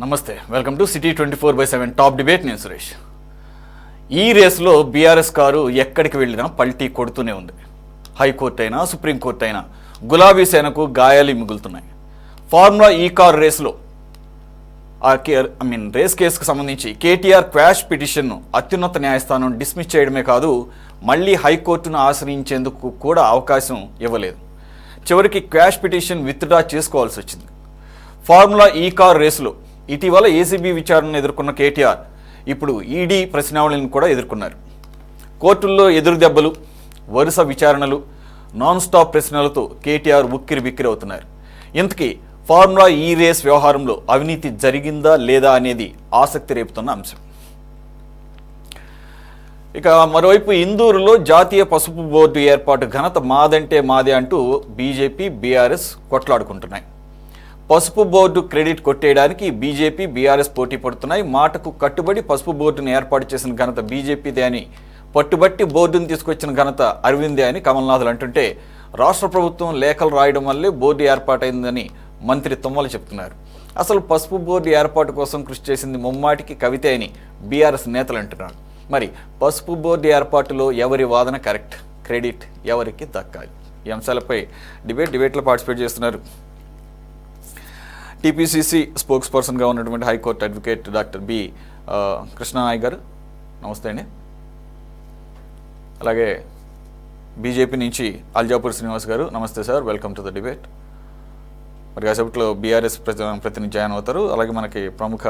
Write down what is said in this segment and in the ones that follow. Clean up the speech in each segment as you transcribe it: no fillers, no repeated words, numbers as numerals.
నమస్తే, welcome to city 24/7 top debate. నేను సురేష్. ఈ రేసులో బీఆర్ఎస్ కారు ఎక్కడికి వెళ్ళినా పల్టీ కొడుతూనే ఉంది. హైకోర్టు అయినా సుప్రీంకోర్టు అయినా గులాబీ సేనకు గాయాలు మిగులుతున్నాయి. ఫార్ములా ఈ కార్ రేసులో రేస్ కేసుకు సంబంధించి కేటీఆర్ క్వాష్ పిటిషన్ను అత్యున్నత న్యాయస్థానం డిస్మిస్ చేయడమే కాదు, మళ్ళీ హైకోర్టును ఆశ్రయించేందుకు కూడా అవకాశం ఇవ్వలేదు. చివరికి క్వాష్ పిటిషన్ విత్డ్రా చేసుకోవాల్సి వచ్చింది. ఫార్ములా ఈ కార్ రేసులో ఇటీవల ఏసీబీ విచారణను ఎదుర్కొన్న కేటీఆర్ ఇప్పుడు ఈడీ ప్రశ్నావళిని కూడా ఎదుర్కొన్నారు. కోర్టుల్లో ఎదురు దెబ్బలు, వరుస విచారణలు, నాన్ స్టాప్ ప్రశ్నలతో కేటీఆర్ ఉక్కిరి బిక్కిరి అవుతున్నారు. ఇంతకీ ఫార్ములా ఈ రేస్ వ్యవహారంలో అవినీతి జరిగిందా లేదా అనేది ఆసక్తి రేపుతున్న అంశం. ఇక మరోవైపు ఇందూరులో జాతీయ పసుపు బోర్డు ఏర్పాటు ఘనత మాదంటే మాదే అంటూ బీజేపీ, బీఆర్ఎస్ కొట్లాడుకుంటున్నాయి. పసుపు బోర్డు క్రెడిట్ కొట్టేయడానికి బీజేపీ, బీఆర్ఎస్ పోటీ పడుతున్నాయి. మాటకు కట్టుబడి పసుపు బోర్డును ఏర్పాటు చేసిన ఘనత బీజేపీదే అని, పట్టుబట్టి బోర్డును తీసుకొచ్చిన ఘనత అరవిందే అని కమల్నాథులు అంటుంటే, రాష్ట్ర ప్రభుత్వం లేఖలు రాయడం వల్లే బోర్డు ఏర్పాటైందని మంత్రి తుమ్మల చెప్తున్నారు. అసలు పసుపు బోర్డు ఏర్పాటు కోసం కృషి చేసింది ముమ్మాటికి కవితే అని బీఆర్ఎస్ నేతలు అంటున్నారు. మరి పసుపు బోర్డు ఏర్పాటులో ఎవరి వాదన కరెక్ట్, క్రెడిట్ ఎవరికి దక్కాలి? ఈ అంశాలపై డిబేట్లో పార్టిసిపేట్ చేస్తున్నారు టీపీసీసీ స్పోక్స్ పర్సన్గా ఉన్నటువంటి high court advocate doctor B Krishna Nayak గారు. నమస్తే అండి. అలాగే బీజేపీ నుంచి అల్జాపూర్ శ్రీనివాస్ గారు. నమస్తే sir, welcome to the debate. మరి కాసేపట్లో బీఆర్ఎస్ ప్రతినిధి జాయిన్ అవుతారు. అలాగే మనకి ప్రముఖ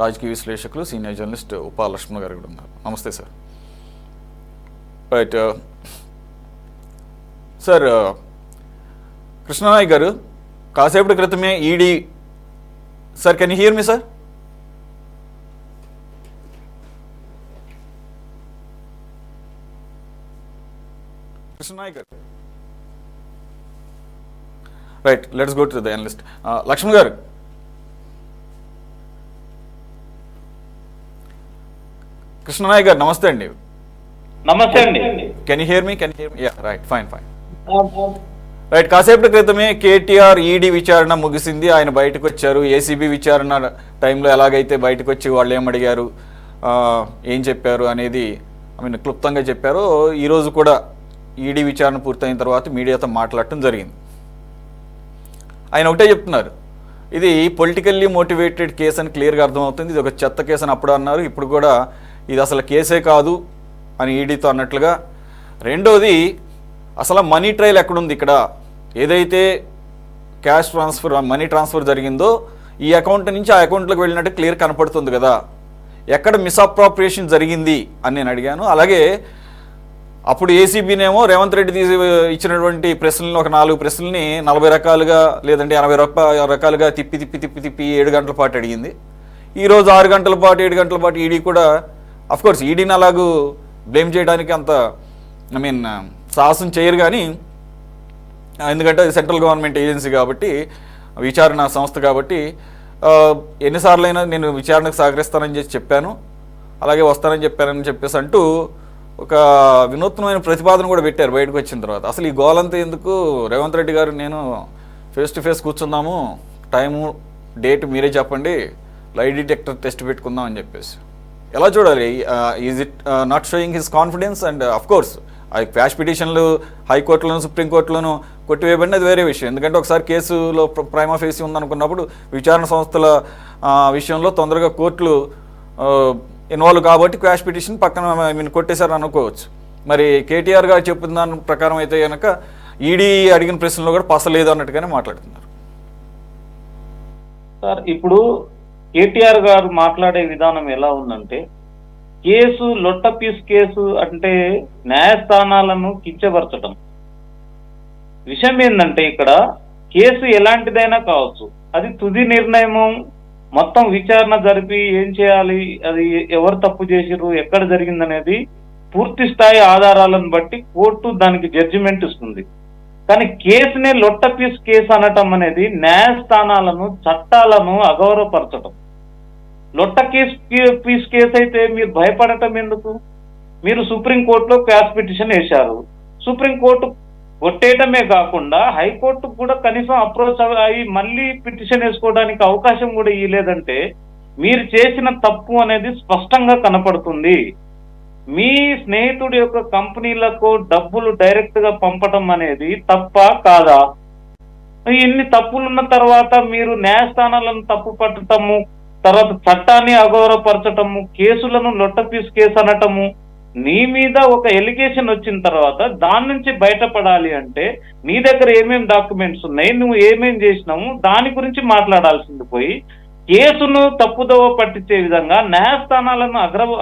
రాజకీయ విశ్లేషకులు సీనియర్ జర్నలిస్ట్ ఉపా లక్ష్మణ్ గారు కూడా ఉన్నారు. నమస్తే సార్. రైట్ సార్, కృష్ణనాయక్ గారు, కాసేపటి క్రితమే ED sir, can you hear me sir? Krishnanayak గారు, right, let's go to the analyst. Lakshman గారు, కృష్ణనాయక్ గారు నమస్తే అండి. నమస్తే అండి. Can you hear me? Ya, right, fine. Right, కాసేపటి క్రితమే కేటీఆర్ ఈడీ విచారణ ముగిసింది. ఆయన బయటకు వచ్చారు. ఏసీబీ విచారణ టైంలో ఎలాగైతే బయటకు వచ్చి వాళ్ళు ఏమడిగారు, ఏం చెప్పారు అనేది క్లుప్తంగా చెప్పారు. ఈరోజు కూడా ఈడీ విచారణ పూర్తయిన తర్వాత మీడియాతో మాట్లాడటం జరిగింది. ఆయన ఒకటే చెప్తున్నారు, ఇది పొలిటికల్లీ మోటివేటెడ్ కేసు అని క్లియర్గా అర్థమవుతుంది. ఇది ఒక చెత్త కేసు అని అప్పుడు అన్నారు. ఇప్పుడు కూడా ఇది అసలు కేసే కాదు అని ఈడీతో అన్నట్లుగా. రెండోది, అసలు మనీ ట్రయల్ ఎక్కడుంది? ఇక్కడ ఏదైతే క్యాష్ ట్రాన్స్ఫర్, మనీ ట్రాన్స్ఫర్ జరిగిందో ఈ అకౌంట్ నుంచి ఆ అకౌంట్లోకి వెళ్ళినట్టు క్లియర్ కనపడుతుంది కదా, ఎక్కడ మిస్అప్రాప్రియేషన్ జరిగింది అని నేను అడిగాను. అలాగే అప్పుడు ఏసీబీనేమో రేవంత్ రెడ్డి ఇచ్చినటువంటి ప్రశ్నలను, ఒక 4 ప్రశ్నల్ని 40 రకాలుగా లేదంటే 80 రకాలుగా తిప్పి 7 గంటల పాటు అడిగింది. ఈరోజు 6 గంటల పాటు 7 గంటల పాటు ఈడీ కూడా, అఫ్కోర్స్ ఈడీని అలాగూ బ్లేమ్ చేయడానికి అంత సాహసం చేయరు, కానీ ఎందుకంటే అది సెంట్రల్ గవర్నమెంట్ ఏజెన్సీ కాబట్టి, విచారణ సంస్థ కాబట్టి, ఎన్నిసార్లు అయినా నేను విచారణకు సహకరిస్తానని చెప్పాను, అలాగే వస్తానని చెప్పేసి అంటూ ఒక వినూత్నమైన ప్రతిపాదన కూడా పెట్టారు బయటకు వచ్చిన తర్వాత. అసలు ఈ గోలంతా ఎందుకు? రేవంత్ రెడ్డి గారు, నేను ఫేస్ టు ఫేస్ కూర్చుందాము, టైము డేట్ మీరే చెప్పండి, లై డిటెక్టర్ టెస్ట్ పెట్టుకుందాం అని చెప్పేసి. ఎలా చూడాలి? Is it not showing his confidence? And of course ఆ క్వాష్ పిటిషన్లు హైకోర్టులోను సుప్రీంకోర్టులోను కొట్టివేయబడిన అది వేరే విషయం. ఎందుకంటే ఒకసారి కేసులో ప్రైమా ఫేసి ఉందనుకున్నప్పుడు విచారణ సంస్థల విషయంలో తొందరగా కోర్టులు ఇన్వాల్వ్ కాబట్టి క్వాష్ పిటిషన్ పక్కన కొట్టేశారు అనుకోవచ్చు. మరి కేటీఆర్ గారు చెప్పిన దాని ప్రకారం అయితే కనుక ఈడీ అడిగిన ప్రశ్నలో కూడా పసలేదు అన్నట్టుగానే మాట్లాడుతున్నారు. సార్, ఇప్పుడు కేటీఆర్ గారు మాట్లాడే విధానం ఎలా ఉందంటే, కేసు లొట్ట పీస్ కేసు అంటే న్యాయస్థానాలను కించపరచడం. విషయం ఏంటంటే, ఇక్కడ కేసు ఎలాంటిదైనా కావచ్చు, అది తుది నిర్ణయము, మొత్తం విచారణ జరిపి ఏం చేయాలి, అది ఎవరు తప్పు చేసిర్రు, ఎక్కడ జరిగిందనేది పూర్తి స్థాయి ఆధారాలను బట్టి కోర్టు దానికి జడ్జిమెంట్ ఇస్తుంది. కానీ కేసునే లొట్ట పీస్ కేసు అనటం అనేది న్యాయస్థానాలను, చట్టాలను అగౌరవపరచడం. లొట్ట పీస్ కేసు అయితే మీరు భయపడటం ఎందుకు? మీరు సుప్రీంకోర్టులో క్వాష్ పిటిషన్ వేశారు. సుప్రీంకోర్టు కొట్టేయటమే కాకుండా హైకోర్టుకు కూడా కనీసం అప్రోచ్ అయ్యి మళ్ళీ పిటిషన్ వేసుకోవడానికి అవకాశం కూడా ఇవ్వలేదంటే మీరు చేసిన తప్పు అనేది స్పష్టంగా కనపడుతుంది. మీ స్నేహితుడి యొక్క కంపెనీలకు డబ్బులు డైరెక్ట్ గా పంపటం అనేది తప్ప కాదా? ఇన్ని తప్పులున్న తర్వాత మీరు న్యాయస్థానాలను తప్పు పట్టటము, తర్వాత చట్టాన్ని అగౌరవపరచటము, కేసులను లొట్టపీసు కేసు అనటము, నీ మీద ఒక ఎలిగేషన్ వచ్చిన తర్వాత దాని నుంచి బయటపడాలి అంటే నీ దగ్గర ఏమేమి డాక్యుమెంట్స్ ఉన్నాయి, నువ్వు ఏమేం చేసినావు దాని గురించి మాట్లాడాల్సింది పోయి కేసును తప్పుదోవ పట్టించే విధంగా, న్యాయస్థానాలను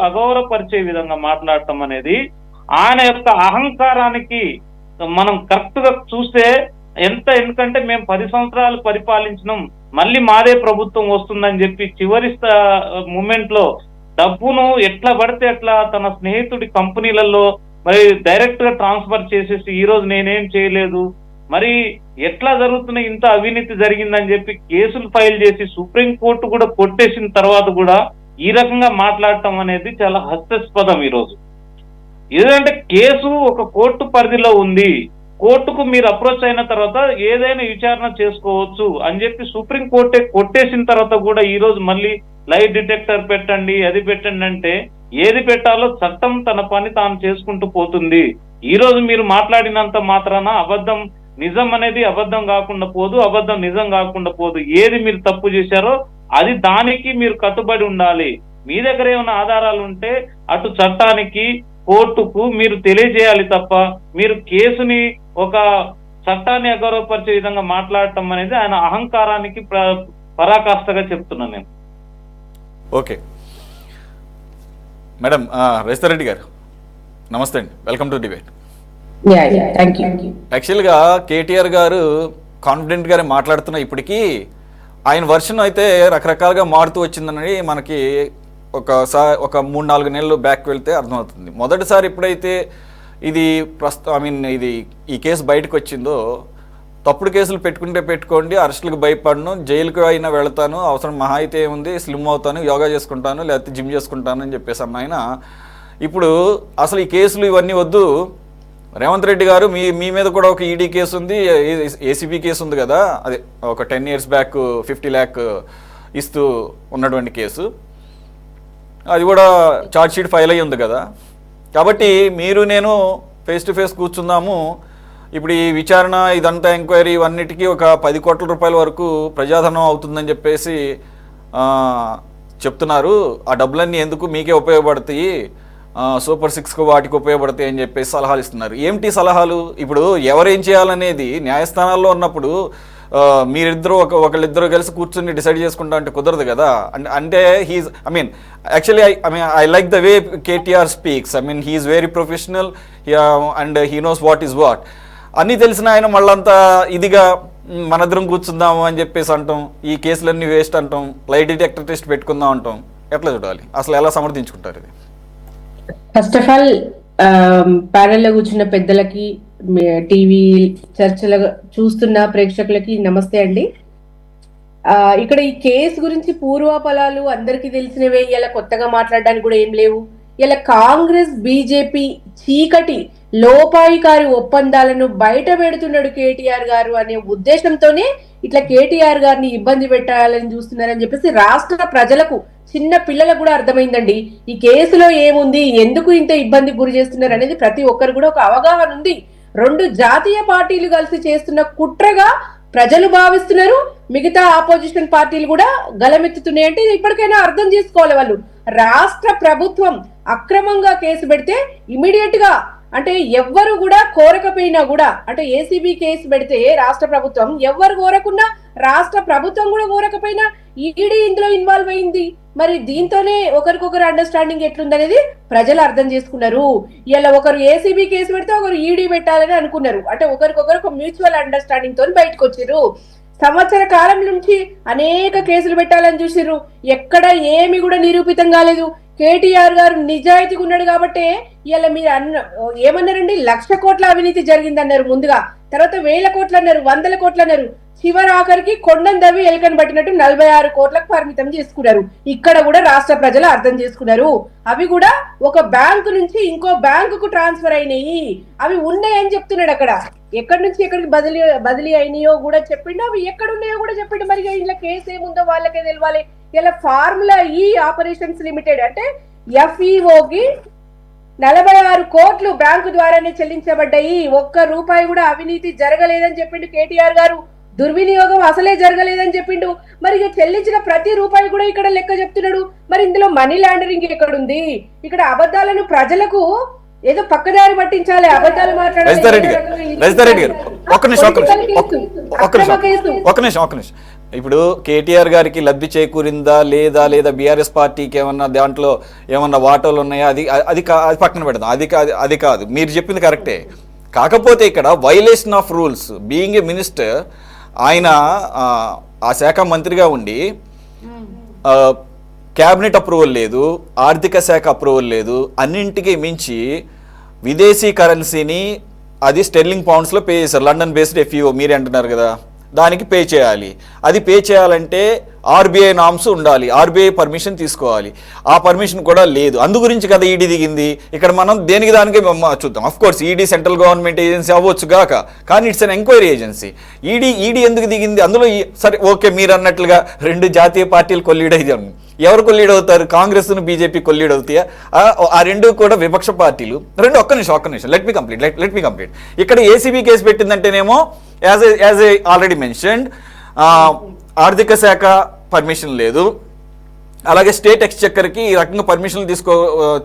అగౌరవపరిచే విధంగా మాట్లాడటం అనేది ఆయన యొక్క అహంకారానికి మనం కరెక్ట్ గా చూస్తే ఎందుకంటే మేము 10 సంవత్సరాలు పరిపాలించినాం, మళ్ళీ మాదే ప్రభుత్వం వస్తుందని చెప్పి చివరి మూమెంట్ లో డబ్బును ఎట్లా పడితే అట్లా తన స్నేహితుడి కంపెనీలలో మరి డైరెక్ట్ గా ట్రాన్స్ఫర్ చేసేసి ఈ రోజు నేనేం చేయలేదు, మరి ఎట్లా జరుగుతున్న ఇంత అవినీతి జరిగిందని చెప్పి కేసులు ఫైల్ చేసి సుప్రీంకోర్టు కూడా కొట్టేసిన తర్వాత కూడా ఈ రకంగా మాట్లాడటం అనేది చాలా హాస్యాస్పదం. ఈరోజు ఏదంటే కేసు ఒక కోర్టు పరిధిలో ఉంది, కోర్టుకు మీరు అప్రోచ్ అయిన తర్వాత ఏదైనా విచారణ చేసుకోవచ్చు అని చెప్పి సుప్రీంకోర్టే కొట్టేసిన తర్వాత కూడా ఈ రోజు మళ్ళీ లైట్ డిటెక్టర్ పెట్టండి, అది పెట్టండి అంటే ఏది పెట్టాలో చట్టం తన పని తాను చేసుకుంటూ పోతుంది. ఈ రోజు మీరు మాట్లాడినంత మాత్రాన అబద్ధం నిజం అనేది అబద్ధం కాకుండా పోదు, అబద్ధం నిజం కాకుండా పోదు. ఏది మీరు తప్పు చేశారో అది దానికి మీరు కట్టుబడి ఉండాలి. మీ దగ్గర ఏమైనా ఆధారాలు ఉంటే అటు చట్టానికి కోర్టుకు మీరు తెలియజేయాలి తప్ప మీరు కేసుని ఒక చట్టాన్ని అగౌరవపరిచే విధంగా మాట్లాడటం అనేది ఆయన అహంకారానికి పరాకాష్ఠగా చెప్తున్నాను నేను. ఓకే మేడం, రేస్తారెడ్డి గారు నమస్తే అండి, వెల్కమ్ టు డిబేట్. యాక్చువల్గా కేటీఆర్ గారు కాన్ఫిడెంట్గానే మాట్లాడుతున్నా, ఇప్పటికీ ఆయన వర్షన్ అయితే రకరకాలుగా మారుతూ వచ్చిందని మనకి ఒక 3-4 నెలలు బ్యాక్ వెళ్తే అర్థమవుతుంది. మొదటిసారి ఎప్పుడైతే ఇది ఈ కేసు బయటకు వచ్చిందో, తప్పుడు కేసులు పెట్టుకోండి, అరెస్టులకు భయపడను, జైలుకు అయినా వెళతాను, అవసరం మహా అయితే ఏముంది, స్లిమ్ అవుతాను, యోగా చేసుకుంటాను, లేకపోతే జిమ్ చేసుకుంటాను అని చెప్పేసి అన్న ఆయన ఇప్పుడు అసలు ఈ కేసులు ఇవన్నీ వద్దు, రేవంత్ రెడ్డి గారు మీ మీద కూడా ఒక ఈడీ కేసు ఉంది, ఏసీబీ కేసు ఉంది కదా, అదే ఒక 10 years బ్యాక్ 50 lakh ఇస్తూ ఉన్నటువంటి కేసు, అది కూడా ఛార్జ్ షీట్ ఫైల్ అయ్యి ఉంది కదా, కాబట్టి మీరు నేను ఫేస్ టు ఫేస్ కూర్చుందాము, ఇప్పుడు ఈ విచారణ ఇదంతా ఎంక్వైరీ ఇవన్నిటికీ ఒక 10 కోట్ల రూపాయల వరకు ప్రజాధనం అవుతుందని చెప్పేసి చెప్తున్నారు, ఆ డబ్బులన్నీ ఎందుకు మీకే ఉపయోగపడతాయి, సూపర్ 6కు వాటికి ఉపయోగపడతాయి అని చెప్పేసి సలహాలు ఇస్తున్నారు. ఏమిటి సలహాలు? ఇప్పుడు ఎవరేం చేయాలనేది న్యాయస్థానాల్లో ఉన్నప్పుడు మీరిద్దరూ ఒకళ్ళిద్దరూ కలిసి కూర్చొని డిసైడ్ చేసుకుంటా అంటే కుదరదు కదా. అంటే he's actually I like the way KTR speaks. He's very professional and he knows what is what. అన్నీ తెలిసిన ఆయన మళ్ళంతా ఇదిగా మనద్దరం కూర్చుందాము అని చెప్పేసి అంటాం, ఈ కేసులన్నీ వేస్ట్ అంటాం, లైట్ డిటెక్టర్ టెస్ట్ పెట్టుకుందాం అంటాం, ఎట్లా చూడాలి? అసలు ఎలా సమర్థించుకుంటారు ఇది? ఫస్ట్ ఆఫ్ ఆల్ ప్యానెల్లో కూర్చున్న పెద్దలకి, టీవీ చర్చలు చూస్తున్న ప్రేక్షకులకి నమస్తే అండి. ఇక్కడ ఈ కేసు గురించి పూర్వాపలాలు అందరికీ తెలిసినవే, ఇలా కొత్తగా మాట్లాడడానికి కూడా ఏం లేవు. ఇలా కాంగ్రెస్ బీజేపీ చీకటి లోపాయికారి ఒప్పందాలను బయట పెడుతున్నాడు కేటీఆర్ గారు అనే ఉద్దేశంతోనే ఇట్లా కేటీఆర్ గారిని ఇబ్బంది పెట్టాలని చూస్తున్నారని చెప్పేసి రాష్ట్ర ప్రజలకు, చిన్న పిల్లలకు కూడా అర్థమైందండి. ఈ కేసులో ఏముంది, ఎందుకు ఇంత ఇబ్బంది గురి చేస్తున్నారు అనేది ప్రతి ఒక్కరు కూడా ఒక అవగాహన ఉంది. 2 జాతీయ పార్టీలు కలిసి చేస్తున్న కుట్రగా ప్రజలు భావిస్తున్నారు, మిగతా ఆపోజిషన్ పార్టీలు కూడా గలమెత్తుతున్నాయి. అంటే ఇప్పటికైనా అర్థం చేసుకోవాలి వాళ్ళు. రాష్ట్ర ప్రభుత్వం అక్రమంగా కేసు పెడితే ఇమీడియట్ గా, అంటే ఎవ్వరు కూడా కోరకపోయినా కూడా, అంటే ఏసీబీ కేసు పెడితే రాష్ట్ర ప్రభుత్వం ఎవ్వరు కోరకున్నా, రాష్ట్ర ప్రభుత్వం కూడా కోరకపోయినా ఈడీ ఇందులో ఇన్వాల్వ్ అయింది. మరి దీంతోనే ఒకరికొకరు అండర్స్టాండింగ్ ఎట్లుందనేది ప్రజలు అర్థం చేసుకున్నారు. ఇలా ఒకరు ఏసీబీ కేసు పెడితే ఒకరు ఈడీ పెట్టాలని అనుకున్నారు. అంటే ఒకరికొకరు ఒక మ్యూచువల్ అండర్స్టాండింగ్ తోని బయటకు వచ్చారు. సంవత్సర కాలం నుంచి అనేక కేసులు పెట్టాలని చూసిర్రు, ఎక్కడ ఏమి కూడా నిరూపితం కాలేదు. కేటీఆర్ గారు నిజాయితీగా ఉన్నాడు కాబట్టి ఇలా మీరు ఏమన్నారండి, 1,00,000 కోట్ల అవినీతి జరిగిందన్నారు ముందుగా, తర్వాత 1,000 కోట్లు అన్నారు, 100 కోట్లు అన్నారు, చివరి ఆఖరికి కొండను దవ్వి ఎలుకను పట్టినట్టు 46 కోట్లకు పరిమితం చేసుకున్నారు. ఇక్కడ కూడా రాష్ట్ర ప్రజలు అర్థం చేసుకున్నారు. అవి కూడా ఒక బ్యాంకు నుంచి ఇంకో బ్యాంకుకు ట్రాన్స్ఫర్ అయినాయి, అవి ఉన్నాయని చెప్తున్నాడు అక్కడ. ఎక్కడి నుంచి ఎక్కడికి బదిలీ అయినాయో కూడా చెప్పిండు, అవి ఎక్కడ ఉన్నాయో కూడా చెప్పిండు. మరి ఇలా కేసు ఏముందో వాళ్ళకే తెలియాలి. ఇలా ఫార్ములా ఈ ఆపరేషన్స్ లిమిటెడ్ అంటే ఎఫ్ఈఓకి 46 కోట్లు బ్యాంకు ద్వారానే చెల్లించబడ్డాయి. ఒక్క రూపాయి కూడా అవినీతి జరగలేదని చెప్పిండు కేటీఆర్ గారు. దుర్వినియోగం అసలే జరగలేదని చెప్పిండు. మరి ఇక చెల్లించిన ప్రతి రూపాయి కూడా ఇక్కడ లెక్క చెప్తున్నాడు. మరి ఇందులో మనీ లాండరింగ్ ఎక్కడుంది? ఇక్కడ అబద్ధాలను ప్రజలకు ఏదో పక్కదారి పట్టించాలి, అబద్ధాలు మాట్లాడాలి. ఒక్క నిమిషం. ఇప్పుడు కేటీఆర్ గారికి లబ్ధి చేకూరిందా లేదా బీఆర్ఎస్ పార్టీకి ఏమన్నా దాంట్లో ఏమన్నా వాటాలు ఉన్నాయా, అది పక్కన పెడదాం. అది కాదు, మీరు చెప్పింది కరెక్టే. కాకపోతే ఇక్కడ violation of rules, being a minister, ఆయన ఆ శాఖ మంత్రిగా ఉండి క్యాబినెట్ అప్రూవల్ లేదు, ఆర్థిక శాఖ అప్రూవల్ లేదు, అన్నింటికి మించి విదేశీ కరెన్సీని అది స్టెర్లింగ్ పౌండ్స్లో పే చేశారు. లండన్ బేస్డ్ ఎఫ్ఈఓ మీరే అంటున్నారు కదా, దానికి పే చేయాలి. అది పే చేయాలంటే ఆర్బీఐ నామ్స్ ఉండాలి, ఆర్బీఐ పర్మిషన్ తీసుకోవాలి. ఆ పర్మిషన్ కూడా లేదు. అందు గురించి కదా ఈడీ దిగింది. ఇక్కడ మనం దేనికి దానికి చూద్దాం. Of course ED central government agency అవ్వచ్చు గాక, కానీ it's an enquiry agency. ED ఎందుకు దిగింది? అందులో సరే ఓకే, మీరు అన్నట్లుగా 2 జాతీయ పార్టీలు కొల్లీడైదాం. ఎవరు కొల్లీడ్ అవుతారు? కాంగ్రెస్ను బీజేపీ కొల్లీడ్ అవుతాయా? ఆ 2 కూడా విపక్ష పార్టీలు. ఒక్క నిమిషం లెట్ మీ కంప్లీట్. ఇక్కడ ఏసీబీ కేసు పెట్టిందంటేనేమో యాజ్ ఏ ఆల్రెడీ మెన్షన్డ్, ఆర్థిక శాఖ పర్మిషన్ లేదు, అలాగే స్టేట్ ఎక్స్చెక్కర్కి ఈ రకంగా పర్మిషన్లు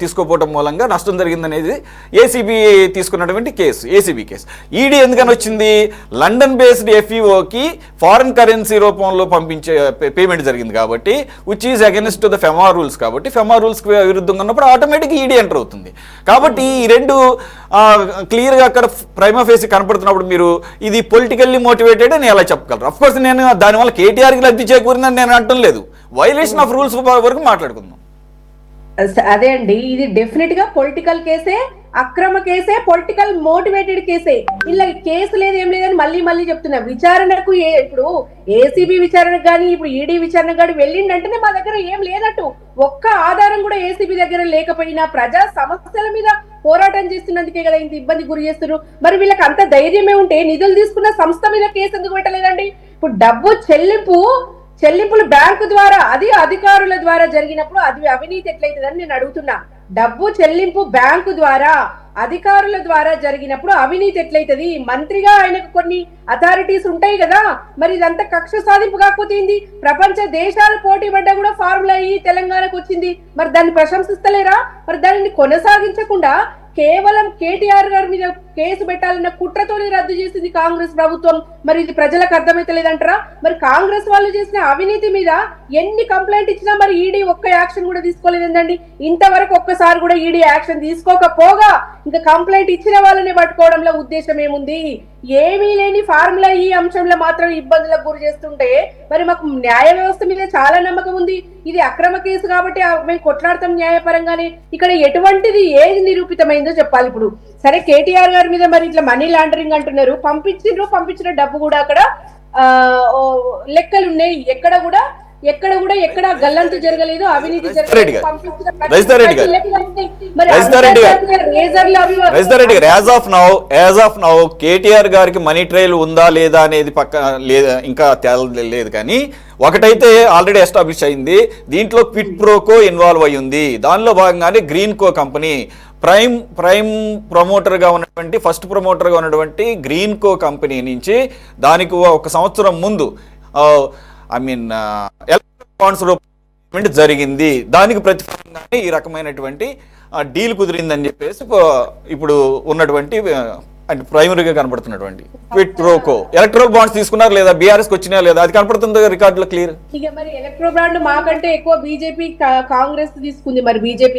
తీసుకోపోవడం మూలంగా నష్టం జరిగిందనేది ఏసీబీ తీసుకున్నటువంటి కేసు, ఏసీబీ కేసు. ఈడీ ఎందుకని వచ్చింది? లండన్ బేస్డ్ ఎఫ్ఈఓకి ఫారెన్ కరెన్సీ రూపంలో పంపించే పేమెంట్ జరిగింది కాబట్టి, which is against the FEMA rules. కాబట్టి ఫెమా రూల్స్కి విరుద్ధంగా ఉన్నప్పుడు ఆటోమేటిక్గా ఈడీ ఎంటర్ అవుతుంది. కాబట్టి ఈ 2 క్లియర్గా అక్కడ ప్రైమా ఫేసి కనపడుతున్నప్పుడు మీరు ఇది పొలిటికల్లీ మోటివేటెడ్ అని ఎలా చెప్పగలరు? అఫ్కోర్స్ నేను దానివల్ల కేటీఆర్కి లబ్ధి చేకూరిందని నేను అంటం లేదు. వైలేషన్ ఆఫ్ రూల్స్ వరకు మాట్లాడుకుందాం. అదే అండి, ఇది డెఫినెట్ గా పొలిటికల్ కేసే, అక్రమ కేసే, పొలిటికల్ మోటివేటెడ్ కేసే. ఇలా కేసు లేదు ఏం లేదని మళ్ళీ చెప్తున్నా. విచారణకు ఇప్పుడు ఏసీబీ విచారణకు కానీ ఇప్పుడు ఈడీ విచారణకు కానీ వెళ్ళిండంటేనే మా దగ్గర ఏం లేనట్టు. ఒక్క ఆధారం కూడా ఏసీబీ దగ్గర లేకపోయినా ప్రజా సమస్యల మీద పోరాటం చేస్తున్నందుకే కదా ఇంత ఇబ్బంది గురి చేస్తున్నారు. మరి వీళ్ళకి అంత ధైర్యమే ఉంటే నిధులు తీసుకున్న సంస్థ మీద కేసు ఎందుకు పెట్టలేదండి? ఇప్పుడు డబ్బు చెల్లింపులు బ్యాంకు ద్వారా, అది అధికారుల ద్వారా జరిగినప్పుడు అది అవినీతి ఎట్లయితుందని నేను అడుగుతున్నా. డబ్బు చెల్లింపు బ్యాంకు ద్వారా, అధికారుల ద్వారా జరిగినప్పుడు అవినీతి ఎట్లయితది? మంత్రిగా ఆయనకు కొన్ని అథారిటీస్ ఉంటాయి కదా, మరి ఇదంతా కక్ష సాధింపు కాకపోతే ఏంది? ప్రపంచ దేశాలు పోటీ పడ్డా కూడా ఫార్ములా ఈ తెలంగాణకు వచ్చింది. మరి దాన్ని ప్రశంసిస్తలేరా? మరి దానిని కొనసాగించకుండా కేవలం కేటీఆర్ గారి మీద కేసు పెట్టాలన్న కుట్రతోనే రద్దు చేసింది కాంగ్రెస్ ప్రభుత్వం. మరి ఇది ప్రజలకు అర్థమైతలేదంటారా? మరి కాంగ్రెస్ వాళ్ళు చేసిన అవినీతి మీద ఎన్ని కంప్లైంట్ ఇచ్చినా మరి ఈడీ ఒక్క యాక్షన్ కూడా తీసుకోలేదండి. ఇంతవరకు ఒక్కసారి కూడా ఈడీ యాక్షన్ తీసుకోకపోగా ఇంకా కంప్లైంట్ ఇచ్చిన వాళ్ళని పట్టుకోవడంలో ఉద్దేశం ఏముంది? ఏమీ లేని ఫార్ములా ఈ అంశంలో మాత్రం ఇబ్బందులకు గురి చేస్తుంటే మరి మాకు న్యాయ వ్యవస్థ మీద చాలా నమ్మకం ఉంది. ఇది అక్రమ కేసు కాబట్టి మేము కొట్లాడతాం న్యాయపరంగానే. ఇక్కడ ఎటువంటిది ఏది నిరూపితమైందో చెప్పాలి. ఇప్పుడు సరే కేటీఆర్ గారి మీద మరి ఇట్లా మనీ లాండరింగ్ అంటున్నారు, పంపించిన డబ్బు కూడా అక్కడ లెక్కలు ఉన్నాయి. ఎక్కడ గల్లంతు జరగలేదు, అవినీతి జరగలేదు. యాజ్ ఆఫ్ నౌ కేటీఆర్ గారికి మనీ ట్రయల్ ఉందా లేదా అనేది ఇంకా లేదు. కానీ ఒకటైతే ఆల్రెడీ ఎస్టాబ్లిష్ అయింది, దీంట్లో క్విడ్ ప్రోకో ఇన్వాల్వ్ అయి ఉంది. దానిలో భాగంగానే గ్రీన్ కో కంపెనీ ప్రైమ్ ప్రమోటర్గా ఉన్నటువంటి ఫస్ట్ ప్రమోటర్గా ఉన్నటువంటి గ్రీన్ కో కంపెనీ నుంచి దానికి 1 సంవత్సరం ముందు ఎలక్ట్రిక్ బాండ్స్ రూపంలో జరిగింది. దానికి ప్రతిఫలంగానే ఈ రకమైనటువంటి డీల్ కుదిరిందని చెప్పేసి ఇప్పుడు ఉన్నటువంటి అంటే ప్రైమరీగా కనపడుతున్నటువంటి క్విడ్ ప్రోకో. ఎలక్ట్రల్ బాండ్స్ తీసుకున్నారు లేదా, బీఆర్ఎస్ వచ్చినా లేదా, అది కనపడుతుంది రికార్డులో క్లియర్. ఇక మరి ఎలక్ట్రో బాండ్ మాకంటే ఎక్కువ బీజేపీ కాంగ్రెస్ తీసుకుంది. మరి బీజేపీ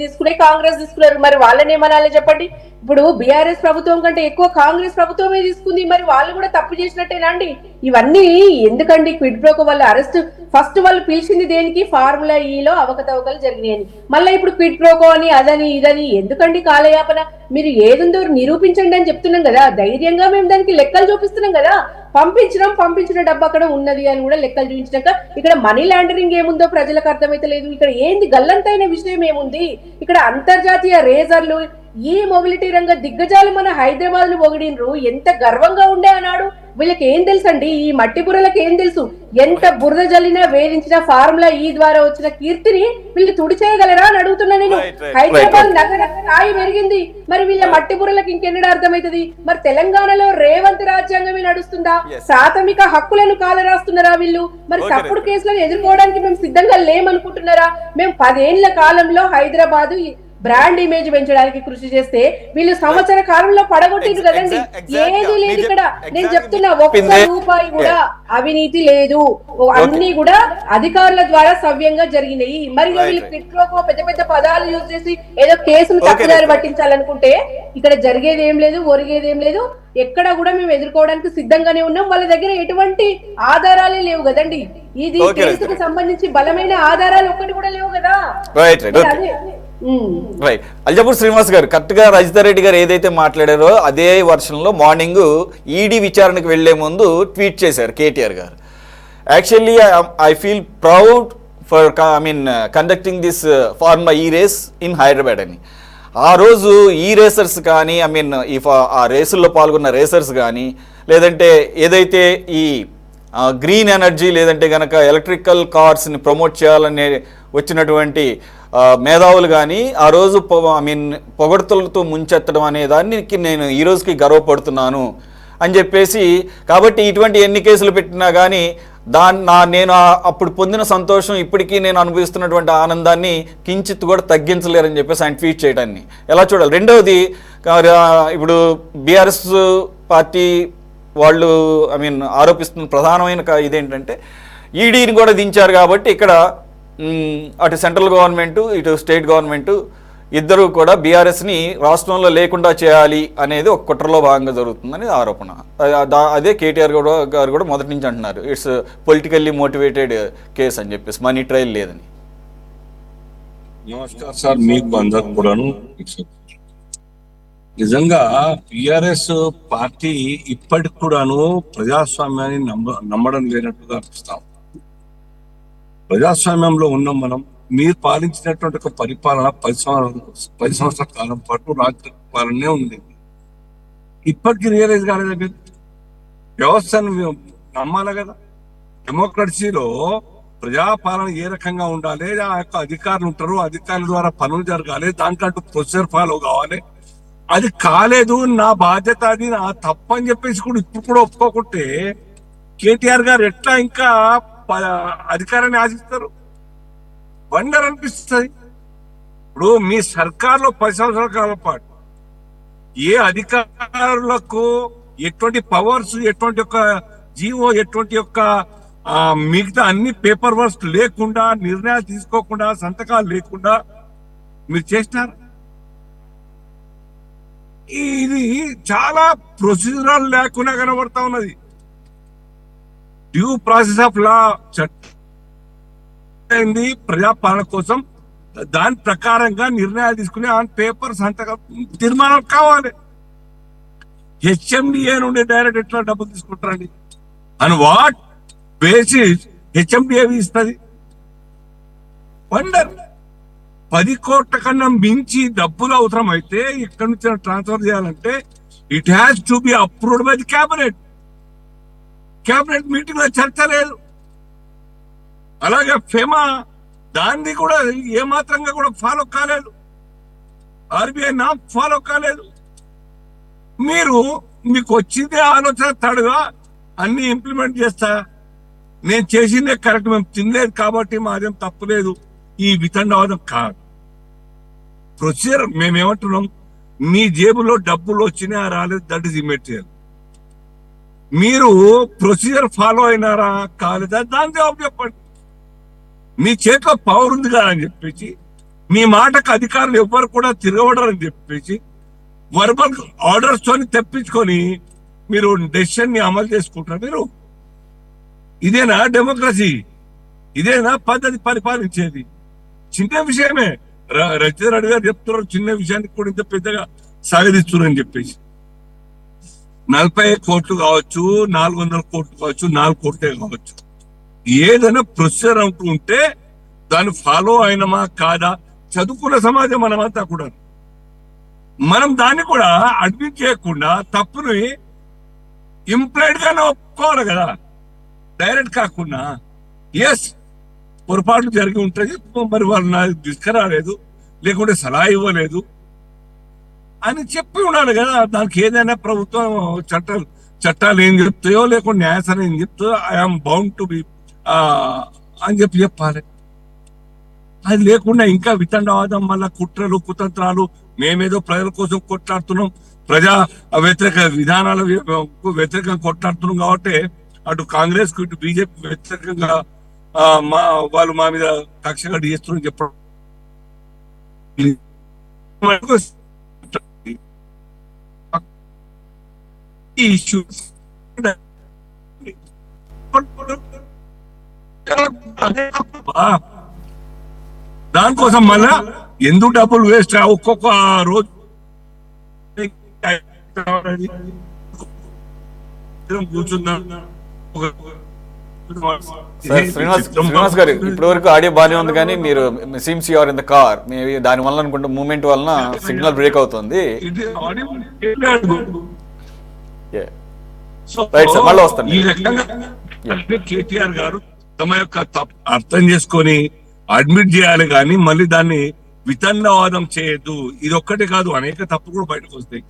తీసుకునే కాంగ్రెస్ తీసుకున్నారు. మరి వాళ్ళని ఏమనాలి చెప్పండి? ఇప్పుడు బీఆర్ఎస్ ప్రభుత్వం కంటే ఎక్కువ కాంగ్రెస్ ప్రభుత్వమే తీసుకుంది. మరి వాళ్ళు కూడా తప్పు చేసినట్టేనా అండి? ఇవన్నీ ఎందుకండి? క్విడ్ ప్రోకో వల్ల అరెస్ట్ ఫస్ట్ వాళ్ళు పిలిచింది దేనికి? ఫార్ములా ఈలో అవకతవకలు జరిగినాయని. మళ్ళీ ఇప్పుడు క్విడ్ ప్రోకో అని అదని ఇదని ఎందుకండి కాలయాపన? మీరు ఏదుందో నిరూపించండి అని చెప్తున్నాం కదా. ధైర్యంగా మేము దానికి లెక్కలు చూపిస్తున్నాం కదా. పంపించిన డబ్బు అక్కడ ఉన్నది అని కూడా లెక్కలు చూపించినాక ఇక్కడ మనీ లాండరింగ్ ఏముందో ప్రజలకు అర్థమైతే లేదు. ఇక్కడ ఏంది గల్లంతైన విషయం ఏముంది? ఇక్కడ అంతర్జాతీయ రేజర్లు ఈ మొబిలిటీ రంగ దిగ్గజాలు మన హైదరాబాద్ ను పొగిడినరు, ఎంత గర్వంగా ఉండే అన్నాడు. వీళ్ళకి ఏం తెలుసు అండి, ఈ మట్టి బుర్రలకు ఏం తెలుసు? ఎంత బురద జల్లినా వేధించిన ఫార్ములా ఈ ద్వారా వచ్చిన కీర్తిని వీళ్ళు తుడిచేయగలరా అని అడుగుతున్నా నేను. హైదరాబాద్ నగర స్థాయి పెరిగింది, మరి వీళ్ళ మట్టి బుర్రలకు ఇంకెన్నడ అర్థమవుతుంది? మరి తెలంగాణలో రేవంత్ రాజ్యాంగమే నడుస్తుందా? ప్రాథమిక హక్కులను కాలరాస్తున్నారా వీళ్ళు? మరి తప్పుడు కేసులను ఎదుర్కోవడానికి మేము సిద్ధంగా లేమనుకుంటున్నారా? మేము 10 ఏళ్ల కాలంలో హైదరాబాద్ బ్రాండ్ ఇమేజ్ పెంచడానికి కృషి చేస్తే వీళ్ళు సంవత్సర కాలంలో పడగొట్టిండ్రు కదండి. ఏది లేదు ఇక్కడ. నేను చెప్తున్నా, ఒక్క రూపాయి కూడా అవినీతి లేదు, అన్ని కూడా అధికారుల ద్వారా సవ్యంగా జరిగినాయి. మరి వీళ్ళు పిట్రోకో పెద్ద పెద్ద పదాలు యూజ్ చేసి ఏదో కేసులు తప్పుదారి పట్టించాలనుకుంటే ఇక్కడ జరిగేది ఏం లేదు, ఒరిగేది ఏం లేదు. ఎక్కడ కూడా మేము ఎదుర్కోవడానికి సిద్ధంగానే ఉన్నాం. వాళ్ళ దగ్గర ఎటువంటి ఆధారాలే లేవు కదండి. ఇది కేసుకు సంబంధించి బలమైన ఆధారాలు ఒక్కటి కూడా లేవు కదా. రైట్. అల్జాపూర్ శ్రీనివాస్ గారు కరెక్ట్ గా రజితారెడ్డి గారు ఏదైతే మాట్లాడారో అదే వర్షన్లో మార్నింగ్ ఈడీ విచారణకు వెళ్లే ముందు ట్వీట్ చేశారు కేటీఆర్ గారు. Actually I feel proud for conducting this formula ఈ రేస్ ఇన్ హైదరాబాద్ అని. ఆ రోజు ఈ రేసర్స్ కానీ ఆ రేసుల్లో పాల్గొన్న రేసర్స్ కానీ, లేదంటే ఏదైతే ఈ గ్రీన్ ఎనర్జీ లేదంటే కనుక ఎలక్ట్రికల్ కార్స్ని ప్రమోట్ చేయాలనే వచ్చినటువంటి మేధావులు కానీ ఆ రోజు పొగడ్తలతో ముంచెత్తడం అనే దానికి నేను ఈ రోజుకి గర్వపడుతున్నాను అని చెప్పేసి. కాబట్టి ఇటువంటి ఎన్ని కేసులు పెట్టినా కానీ నేను అప్పుడు పొందిన సంతోషం ఇప్పటికీ నేను అనుభవిస్తున్నటువంటి ఆనందాన్ని కించిత్ కూడా తగ్గించలేరని చెప్పేసి ఆయన ట్వీట్ చేయడాన్ని ఎలా చూడాలి? రెండవది, ఇప్పుడు బీఆర్ఎస్ పార్టీ వాళ్ళు ఆరోపిస్తున్న ప్రధానమైన ఇదేంటంటే ఈడీని కూడా దించారు కాబట్టి ఇక్కడ అటు సెంట్రల్ గవర్నమెంట్ ఇటు స్టేట్ గవర్నమెంట్ ఇద్దరు కూడా బీఆర్ఎస్ని రాష్ట్రంలో లేకుండా చేయాలి అనేది ఒక కుట్రలో భాగంగా జరుగుతుందని ఆరోపణ. అదే కేటీఆర్ గారు కూడా మొదటి నుంచి అంటున్నారు, ఇట్స్ పొలిటికల్లీ మోటివేటెడ్ కేసు అని చెప్పేసి, మనీ ట్రయల్ లేదని. నమస్కారం సార్, మీకు అందరికి కూడాను. నిజంగా బిఆర్ఎస్ పార్టీ ఇప్పటికి కూడాను ప్రజాస్వామ్యాన్ని నమ్మడం లేనట్టుగా అనిపిస్తాం. ప్రజాస్వామ్యంలో ఉన్నాం మనం. మీరు పాలించినటువంటి ఒక పరిపాలన 10 సంవత్సరాల కాలం పాటు రాజ్య పాలనే ఉంది. ఇప్పటికీ రియలైజ్ కాలేదు. వ్యవస్థను నమ్మాలి కదా. డెమోక్రసీలో ప్రజాపాలన ఏ రకంగా ఉండాలి, ఆ యొక్క అధికారులు ఉంటారు, అధికారుల ద్వారా పనులు జరగాలి, దాంట్లో ప్రొసీజర్ ఫాలో కావాలి. అది కాలేదు, నా బాధ్యత, అది నా తప్పు అని చెప్పేసి కూడా ఇప్పుడు కూడా ఒప్పుకోకుంటే కేటీఆర్ గారు ఎట్లా ఇంకా అధికారాన్ని ఆశిస్తారు? వండర్ అనిపిస్తుంది. ఇప్పుడు మీ సర్కార్లో 10 సంవత్సరాల కాలం పాటు ఏ అధికారులకు ఎటువంటి పవర్స్, ఎటువంటి యొక్క జీవో, ఎటువంటి యొక్క మిగతా అన్ని పేపర్ వర్క్స్ లేకుండా, నిర్ణయాలు తీసుకోకుండా, సంతకాలు లేకుండా మీరు చేసినారు. ఇది చాలా ప్రొసీజరల్ లేకుండా కనబడతా ఉన్నది. డ్యూ ప్రాసెస్ ఆఫ్ లా చట్టం ప్రజాపాలన కోసం దాని ప్రకారంగా నిర్ణయాలు తీసుకుని ఆన్ పేపర్ సంతకం తీర్మానం కావాలి. హెచ్ఎండిఏ నుండి డైరెక్ట్ ఎట్లా డబ్బులు తీసుకుంటారండి? అండ్ వాట్ బేసిస్ హెచ్ఎండిఏ ఇస్తుంది? వండర్. 10 కోట్ల కన్నా మించి డబ్బులు అవసరం అయితే ఇక్కడి నుంచి ట్రాన్స్ఫర్ చేయాలంటే it has to be approved by the cabinet. Cabinet meeting లో చర్చ లేదు. అలాగే ఫెమా దాన్ని కూడా ఏమాత్రంగా కూడా ఫాలో కాలేదు. ఆర్బీఐ నా ఫాలో కాలేదు. మీకు వచ్చిందే ఆలోచన తడుగా అన్ని ఇంప్లిమెంట్ చేస్తా, నేను చేసిందే కరెక్ట్, మేము తినలేదు కాబట్టి మాదేం తప్పులేదు, ఈ వితండవాదం కాదు. ప్రొసీజర్ మేమేమంటున్నాం, మీ జేబులో డబ్బులు వచ్చినా రాలేదు, దట్ ఈస్ ఇమ్మెటీరియల్. మీరు ప్రొసీజర్ ఫాలో అయినారా కాలేదా దాని జవాబు చెప్పండి. మీ చేతిలో పవర్ ఉంది కదా అని చెప్పేసి, మీ మాటకు అధికారులు ఎవ్వరు కూడా తిరగబడరని చెప్పేసి వర్బల్ ఆర్డర్స్ తోని తెప్పించుకొని మీరు డెసిషన్ ని అమలు చేసుకుంటారు. మీరు ఇదేనా డెమోక్రసీ? ఇదేనా పద్ధతి పరిపాలించేది? చిన్న విషయమే. రజితారెడ్డి గారు చెప్తున్నారు, చిన్న విషయానికి కూడా ఇంత పెద్దగా సాగదీస్తున్నారని చెప్పేసి. 40 కోట్లు కావచ్చు, 400 కోట్లు కావచ్చు, 4 కోట్లే కావచ్చు, ఏదైనా ప్రొసీజర్ అంటూ ఉంటే దాన్ని ఫాలో అయినమా కాదా? చదువుకున్న సమాజం మనమంతా కూడా మనం దాన్ని కూడా అడ్మిట్ చేయకుండా తప్పుని ఇంప్లైడ్ గానే ఒప్పుకోవాలి కదా, డైరెక్ట్ కాకుండా. ఎస్, పొరపాట్లు జరిగి ఉంటుంది, మరి వాళ్ళు నాకు తీసుకురాలేదు లేకుంటే సలహా ఇవ్వలేదు అని చెప్పి ఉండాలి కదా. దానికి ఏదైనా ప్రభుత్వం చట్టాలు ఏం చెప్తాయో లేకుంటే న్యాయస్థానం ఏం చెప్తాయో ఐఎమ్ బౌండ్ టు బి అని చెప్పాలి. అది లేకుండా ఇంకా వితండవాదం వల్ల కుట్రలు కుతంత్రాలు, మేమేదో ప్రజల కోసం కొట్లాడుతున్నాం, ప్రజా వ్యతిరేక విధానాల వ్యతిరేకంగా కొట్లాడుతున్నాం కాబట్టి అటు కాంగ్రెస్ కు ఇటు బీజేపీ వ్యతిరేకంగా వాళ్ళు మా మీద కక్షగా చేస్తున్నారని చెప్పడం ఈ ఇష్యూ దానికోసం మళ్ళా ఎందుకు డబ్బులు వేస్ట్ ఒక్కొక్క రోజు కూర్చున్నాం. శ్రీనివాస్ గారు ఇప్పటి వరకు ఆడియో బాగానే ఉంది, కానీ మీరు seems you're in the car, maybe దాని వల్ల అనుకుంటే మూమెంట్ వలన సిగ్నల్ బ్రేక్ అవుతుంది. మళ్ళీ వస్తాను. ఈ రకంగా కేటీఆర్ గారు తమ యొక్క అర్థం చేసుకొని అడ్మిట్ చేయాలి, కానీ మళ్ళీ దాన్ని వితండవాదం చేయొద్దు. ఇది ఒక్కటే కాదు, అనేక తప్పు కూడా బయటకు వస్తాయి,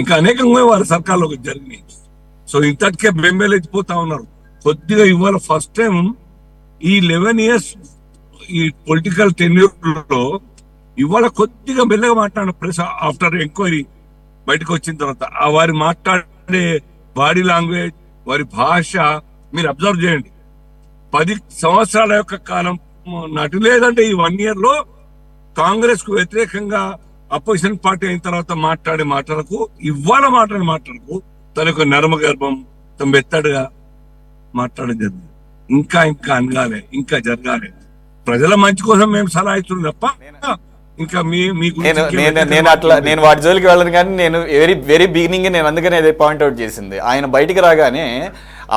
ఇంకా అనేకంగా వారి సర్కార్లో జరిగినాయి. సో ఇంతటికే బెంబేలెత్తిపోతా ఉన్నారు. కొద్దిగా ఇవాళ ఫస్ట్ టైం ఈ 11 years ఈ పొలిటికల్ టెన్యూర్ లో ఇవాళ కొద్దిగా మెల్లగా మాట్లాడిన ప్రెస్ ఆఫ్టర్ ఎంక్వైరీ బయటకు వచ్చిన తర్వాత ఆ వారి మాట్లాడే బాడీ లాంగ్వేజ్, వారి భాష మీరు అబ్జర్వ్ చేయండి. 10 సంవత్సరాల యొక్క కాలం నాటి, లేదంటే ఈ 1 year లో కాంగ్రెస్ కు వ్యతిరేకంగా అపోజిషన్ పార్టీ అయిన తర్వాత మాట్లాడే మాటలకు, ఇవాళ మాట్లాడే మాటలకు తన యొక్క నర్మ గర్భం తన మెత్తడుగా మాట్లాడడం జరిగింది. ఇంకా అనగాలి, ఇంకా జరగాలి. ప్రజల మంచి కోసం మేము సలహా ఇస్తున్నాం తప్ప ఇంకా నేను వాటి జోలికి వెళ్ళను. కానీ నేను వెరీ బిగినింగ్ నేను అందుకనే అదే పాయింట్అవుట్ చేసింది. ఆయన బయటికి రాగానే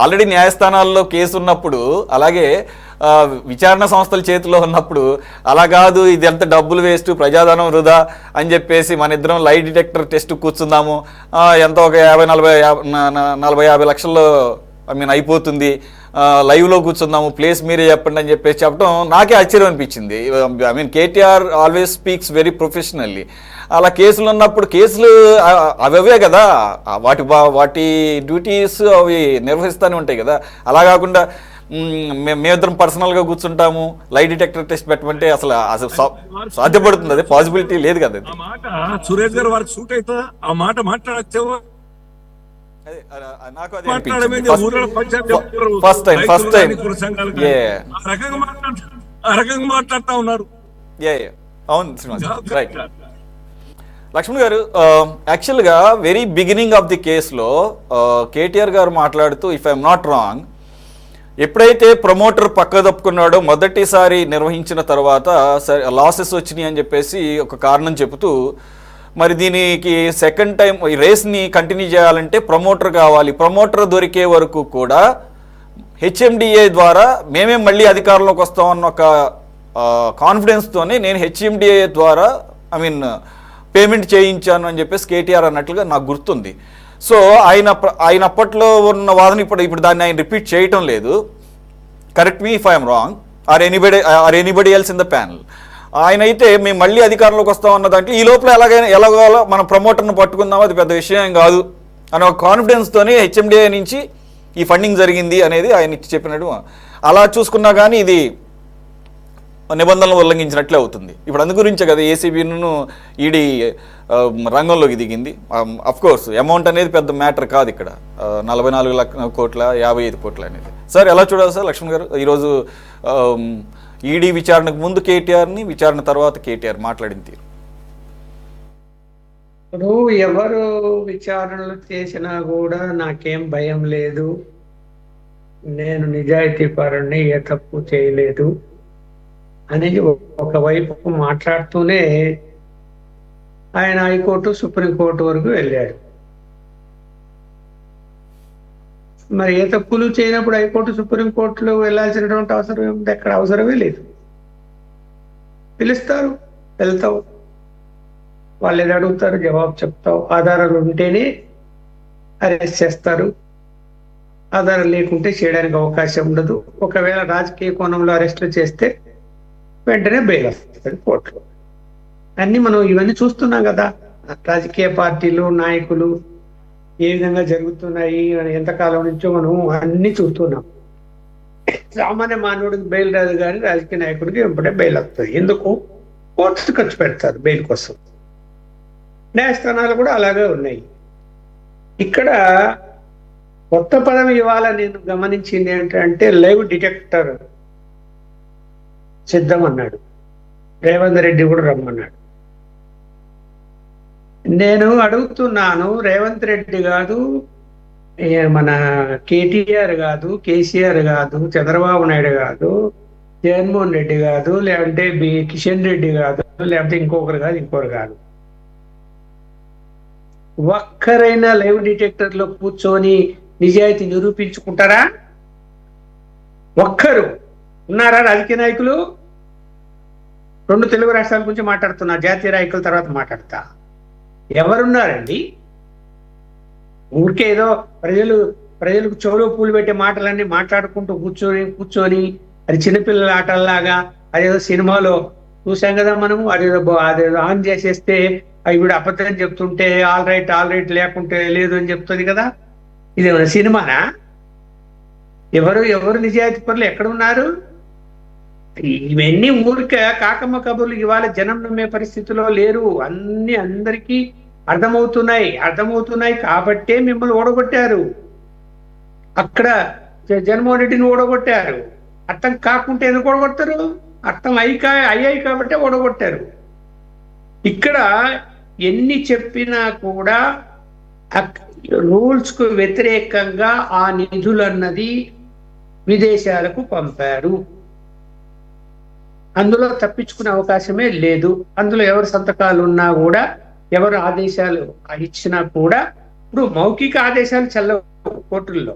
ఆల్రెడీ న్యాయస్థానాల్లో కేసు ఉన్నప్పుడు, అలాగే విచారణ సంస్థల చేతిలో ఉన్నప్పుడు అలా కాదు, ఇది ఎంత డబ్బులు వేస్ట్, ప్రజాధనం వృధా అని చెప్పేసి మన ఇద్దరం లై డిటెక్టర్ టెస్ట్ కూర్చుందాము, ఎంత ఒక 40-50 లక్షల్లో అయిపోతుంది, లైవ్లో కూర్చుందాము, ప్లేస్ మీరే చెప్పండి అని చెప్పేసి చెప్పడం నాకే ఆశ్చర్యం అనిపించింది. KTR always speaks very professionally. అలా కేసులు ఉన్నప్పుడు కేసులు అవే కదా, వాటి డ్యూటీస్ అవి నిర్వహిస్తూనే ఉంటాయి కదా. అలా కాకుండా మేమిద్దరం పర్సనల్గా కూర్చుంటాము, లై డిటెక్టర్ టెస్ట్ పెట్టమంటే అసలు సాధ్యపడుతుంది? అదే పాసిబిలిటీ లేదు కదా. సురేష్ గారు వారికి సూట్ అవుతుందా ఆ మాట మాట్లాడచ్చు? ఫస్ట్ టైం మాట్లాడుతా ఉన్నారు. అవును శ్రీనివాస్, రైట్. లక్ష్మణ్ గారు, యాక్చువల్గా వెరీ బిగినింగ్ ఆఫ్ ది కేసులో కేటీఆర్ గారు మాట్లాడుతూ, ఇఫ్ ఐఎమ్ నాట్ రాంగ్, ఎప్పుడైతే ప్రమోటర్ పక్క తప్పుకున్నాడో మొదటిసారి నిర్వహించిన తర్వాత లాసెస్ వచ్చినాయి అని చెప్పేసి ఒక కారణం చెబుతూ, మరి దీనికి సెకండ్ టైం ఈ రేస్ని కంటిన్యూ చేయాలంటే ప్రమోటర్ కావాలి, ప్రమోటర్ దొరికే వరకు కూడా హెచ్ఎండిఏ ద్వారా మేమే మళ్ళీ అధికారంలోకి వస్తామన్న ఒక కాన్ఫిడెన్స్తోనే నేను హెచ్ఎండిఏ ద్వారా పేమెంట్ చేయించాను అని చెప్పేసి కేటీఆర్ అన్నట్లుగా నాకు గుర్తుంది. సో ఆయన అప్పట్లో ఉన్న వాదన ఇప్పుడు దాన్ని ఆయన రిపీట్ చేయటం లేదు. Correct me if I'm wrong or anybody else in the panel. ఆయన అయితే మేము మళ్ళీ అధికారంలోకి వస్తామన్న దాంట్లో ఈ లోపల ఎలాగో మన ప్రమోటర్ను పట్టుకుందామో అది పెద్ద విషయం కాదు అనే ఒక కాన్ఫిడెన్స్తోనే హెచ్ఎండిఏ నుంచి ఈ ఫండింగ్ జరిగింది అనేది ఆయన చెప్పినట్టు. అలా చూసుకున్నా కానీ ఇది నిబంధనలు ఉల్లంఘించినట్లే అవుతుంది. ఇప్పుడు అందు గురించే కదా ఏసీబీను ఈడీ రంగంలోకి దిగింది. అఫ్కోర్స్ అమౌంట్ అనేది పెద్ద మ్యాటర్ కాదు ఇక్కడ, 44 కోట్ల 55 కోట్ల అనేది. సార్ ఎలా చూడాలి సార్ లక్ష్మణ్ గారు ఈరోజు ఈడీ విచారణకు ముందు కేటీఆర్ని, విచారణ తర్వాత కేటీఆర్ మాట్లాడిన తీరు? ఇప్పుడు ఎవరు విచారణలు చేసినా కూడా నాకేం భయం లేదు, నేను నిజాయితీ పరుణ్ణి, ఏ తప్పు చేయలేదు అనేది ఒకవైపు మాట్లాడుతూనే ఆయన హైకోర్టు సుప్రీంకోర్టు వరకు వెళ్ళాడు. మరి ఏ తప్పులు చేయనప్పుడు హైకోర్టు సుప్రీంకోర్టులో వెళ్ళాల్సినటువంటి అవసరం ఏముంది? ఎక్కడ అవసరమే లేదు. పిలుస్తారు, వెళ్తావు. వాళ్ళు ఏదో అడుగుతారు, జవాబు చెప్తావు. ఆధారాలు ఉంటేనే అరెస్ట్ చేస్తారు, ఆధారం లేకుంటే చేయడానికి అవకాశం ఉండదు. ఒకవేళ రాజకీయ కోణంలో అరెస్టులు చేస్తే వెంటనే బెయిల్ వస్తుంది కోర్టులో. అన్ని మనం ఇవన్నీ చూస్తున్నాం కదా, రాజకీయ పార్టీలు నాయకులు ఏ విధంగా జరుగుతున్నాయి ఎంతకాలం నుంచో మనం అన్ని చూస్తున్నాం. సామాన్య మానవుడికి బెయిల్ రాదు, కానీ రాజకీయ నాయకుడికి వెంబడే బెయిల్ వస్తుంది. ఎందుకు? కోర్టు ఖర్చు పెడతారు బెయిల్ కోసం. న్యాయస్థానాలు కూడా అలాగే ఉన్నాయి. ఇక్కడ కొత్త పదం ఇవాళ నేను గమనించింది ఏంటంటే లైవ్ డిటెక్టర్ సిద్ధం అన్నాడు. రేవంత్ రెడ్డి కూడా రమ్మన్నాడు. నేను అడుగుతున్నాను, రేవంత్ రెడ్డి కాదు, మన కేటీఆర్ కాదు, కేసీఆర్ కాదు, చంద్రబాబు నాయుడు కాదు, జగన్మోహన్ రెడ్డి కాదు, లేదంటే కిషన్ రెడ్డి కాదు, లేకపోతే ఇంకొకరు కాదు, ఒక్కరైనా లైవ్ డిటెక్టర్ లో కూర్చొని నిజాయితీ నిరూపించుకుంటారా? ఒక్కరు ఉన్నారా? రాజకీయ నాయకులు 2 తెలుగు రాష్ట్రాల గురించి మాట్లాడుతున్నా, జాతీయ నాయకుల తర్వాత మాట్లాడతా. ఎవరున్నారండి? ఊరికే ఏదో ప్రజలకు చెవులో పూలు పెట్టే మాటలన్నీ మాట్లాడుకుంటూ కూర్చొని అది చిన్నపిల్లల ఆటల్లాగా, అదేదో సినిమాలో చూసాం కదా మనము, అదేదో ఆన్ చేసేస్తే ఇవిడ అబద్ధం చెప్తుంటే ఆల్ రైట్ లేకుంటే లేదు అని చెప్తుంది కదా. ఇదేమైనా సినిమానా? ఎవరు నిజాయితీ పరులు ఎక్కడ ఉన్నారు? ఇవన్నీ ఊరికే కాకమ్మ కబుర్లు. ఇవాళ జనం నమ్మే పరిస్థితిలో లేరు. అందరికీ అర్థమవుతున్నాయి కాబట్టే మిమ్మల్ని ఓడగొట్టారు. అక్కడ జగన్మోహన్ రెడ్డిని ఓడగొట్టారు. అర్థం కాకుంటే ఎందుకు ఓడగొడతారు? అర్థం అయ్యాయి కాబట్టే ఓడగొట్టారు. ఇక్కడ ఎన్ని చెప్పినా కూడా రూల్స్ కు వ్యతిరేకంగా ఆ నిధులన్నది విదేశాలకు పంపారు. అందులో తప్పించుకునే అవకాశమే లేదు. అందులో ఎవరి సంతకాలు ఉన్నా కూడా, ఎవరు ఆదేశాలు ఇచ్చినా కూడా, ఇప్పుడు మౌఖిక ఆదేశాలు చెల్లవు కోర్టుల్లో.